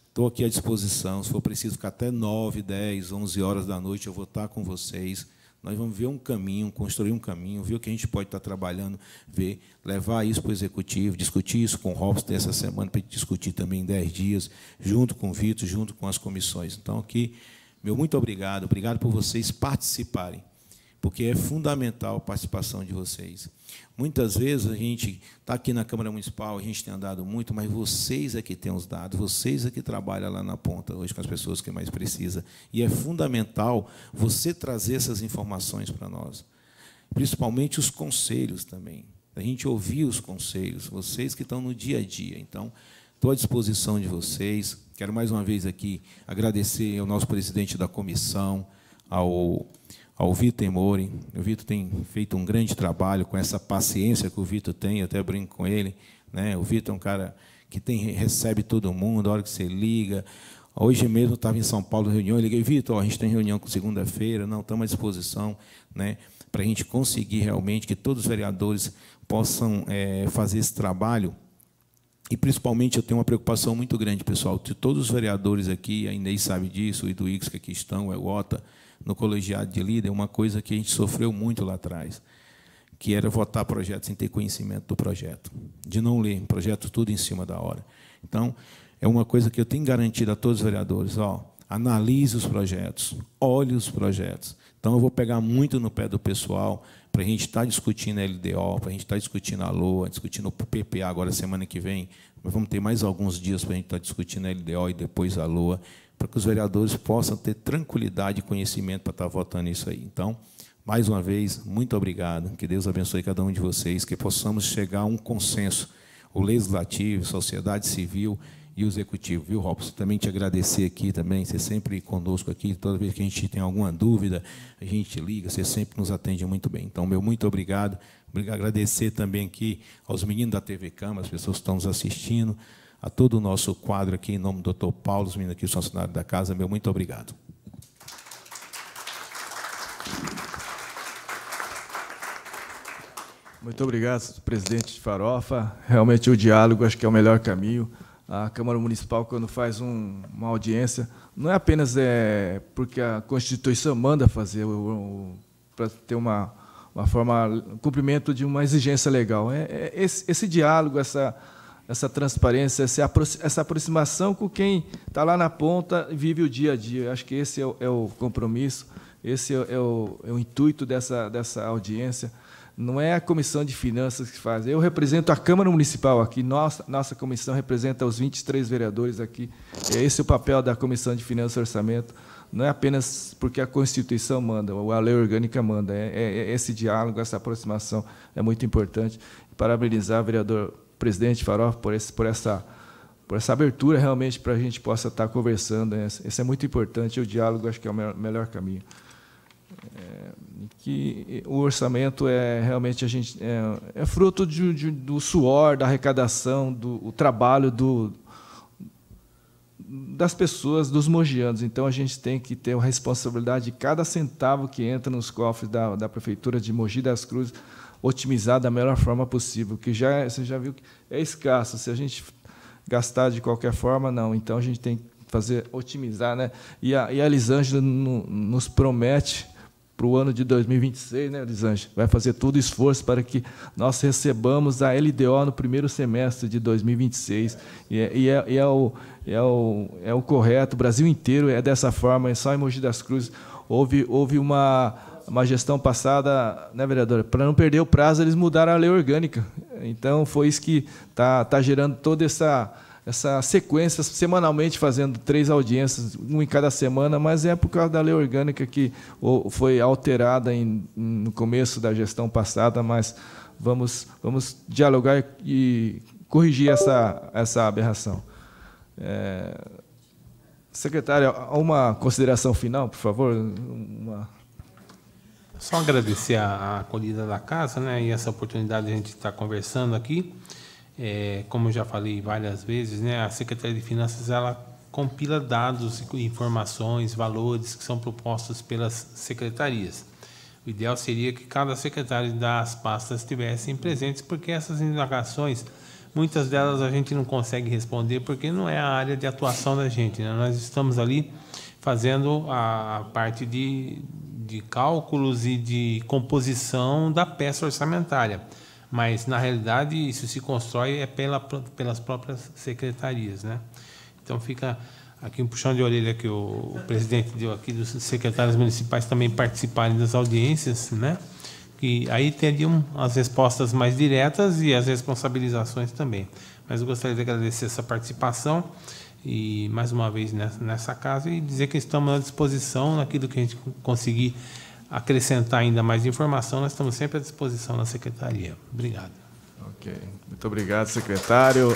Estou aqui à disposição. Se for preciso ficar até 9, 10, 11 horas da noite, eu vou estar com vocês. Nós vamos ver um caminho, construir um caminho, ver o que a gente pode estar trabalhando, levar isso para o Executivo, discutir isso com o Robson essa semana, para discutir também em 10 dias, junto com o Vitor, junto com as comissões. Então, aqui, meu muito obrigado. Obrigado por vocês participarem. porque é fundamental a participação de vocês. Muitas vezes a gente está aqui na Câmara Municipal, a gente tem andado muito, mas vocês é que têm os dados, vocês é que trabalham lá na ponta hoje com as pessoas que mais precisam. E é fundamental você trazer essas informações para nós, principalmente os conselhos também. A gente ouvir os conselhos, vocês que estão no dia a dia. Então, estou à disposição de vocês. Quero mais uma vez aqui agradecer ao nosso presidente da comissão, ao Vitor Mori. O Vitor tem feito um grande trabalho com essa paciência que o Vitor tem, eu até brinco com ele, né? O Vitor é um cara que recebe todo mundo, a hora que você liga. Hoje mesmo eu estava em São Paulo, reunião, eu liguei, Vitor, a gente tem reunião com segunda-feira, não, estamos à disposição, né, para a gente conseguir realmente que todos os vereadores possam fazer esse trabalho. E, principalmente, eu tenho uma preocupação muito grande, pessoal, de todos os vereadores aqui, a Inês sabe disso, o Iduígues que aqui estão, o Ota, no colegiado de líder, uma coisa que a gente sofreu muito lá atrás, que era votar projeto sem ter conhecimento do projeto, de não ler, projeto tudo em cima da hora. Então, é uma coisa que eu tenho garantido a todos os vereadores, analise os projetos, olhe os projetos. Então, eu vou pegar muito no pé do pessoal para a gente estar discutindo a LDO, para a gente estar discutindo a LOA, discutindo o PPA agora, semana que vem. Nós vamos ter mais alguns dias para a gente estar discutindo a LDO e depois a LOA, para que os vereadores possam ter tranquilidade e conhecimento para estar votando isso aí. Então, mais uma vez, muito obrigado. Que Deus abençoe cada um de vocês, que possamos chegar a um consenso, o legislativo, a sociedade civil e o executivo. Viu, Robson? Também te agradecer aqui também, você sempre conosco aqui, toda vez que a gente tem alguma dúvida, a gente liga, você sempre nos atende muito bem. Então, meu muito obrigado. Agradecer também aqui aos meninos da TV Câmara, as pessoas que estão nos assistindo, a todo o nosso quadro aqui, em nome do Dr. Paulo, os meninos aqui, os funcionários da casa, meu muito obrigado. Muito obrigado, presidente Farofa. Realmente o diálogo acho que é o melhor caminho. A Câmara Municipal, quando faz uma audiência, não é apenas porque a Constituição manda fazer, para ter uma forma, cumprimento de uma exigência legal. Esse diálogo, essa transparência, essa aproximação com quem está lá na ponta e vive o dia a dia. Acho que esse é o compromisso, esse é o intuito dessa audiência. Não é a Comissão de Finanças que faz. Eu represento a Câmara Municipal aqui, nossa comissão representa os 23 vereadores aqui. Esse é o papel da Comissão de Finanças e Orçamento. Não é apenas porque a Constituição manda, ou a lei orgânica manda. Esse diálogo, essa aproximação é muito importante. Parabenizar o vereador presidente Farofa por essa abertura, realmente, para a gente possa estar conversando. Isso é muito importante, o diálogo acho que é o melhor caminho. Que o orçamento realmente é fruto do suor, da arrecadação, do trabalho das pessoas, dos mogianos. Então, a gente tem que ter a responsabilidade de cada centavo que entra nos cofres da Prefeitura de Mogi das Cruzes, otimizar da melhor forma possível, que você já viu que é escasso. Se a gente gastar de qualquer forma, não. Então, a gente tem que otimizar, né? E a Elisângela nos promete, para o ano de 2026, né, Elisângela? Vai fazer todo o esforço para que nós recebamos a LDO no primeiro semestre de 2026. É o correto, o Brasil inteiro é dessa forma, é só em Mogi das Cruzes. Houve uma gestão passada, né, vereadora? Para não perder o prazo, eles mudaram a lei orgânica. Então, foi isso que está gerando toda essa sequência, semanalmente fazendo 3 audiências, uma em cada semana, mas é por causa da lei orgânica que foi alterada no começo da gestão passada, mas vamos dialogar e corrigir essa aberração. Secretária, uma consideração final, por favor? Só agradecer a acolhida da casa, né, e essa oportunidade de a gente estar conversando aqui. Como eu já falei várias vezes, né, a Secretaria de Finanças ela compila dados, informações, valores que são propostos pelas secretarias. O ideal seria que cada secretário das pastas estivessem presentes, porque essas indagações, muitas delas a gente não consegue responder, porque não é a área de atuação da gente, né? Nós estamos ali fazendo a parte de cálculos e de composição da peça orçamentária. Mas, na realidade, isso se constrói pelas próprias secretarias, né? Então, fica aqui um puxão de orelha que o presidente deu aqui, dos secretários municipais também participarem das audiências, né? Que aí teriam as respostas mais diretas e as responsabilizações também. Mas eu gostaria de agradecer essa participação e, mais uma vez, nessa casa, e dizer que estamos à disposição naquilo que a gente conseguir acrescentar ainda mais informação, nós estamos sempre à disposição na Secretaria. Obrigado. Ok. Muito obrigado, secretário.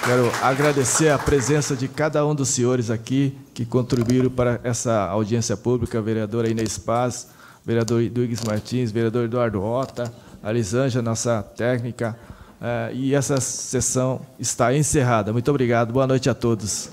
Quero agradecer a presença de cada um dos senhores aqui que contribuíram para essa audiência pública, a vereadora Inês Paz, vereador Duígues Martins, vereador Eduardo Ota, a Lisângela, nossa técnica, e essa sessão está encerrada. Muito obrigado. Boa noite a todos.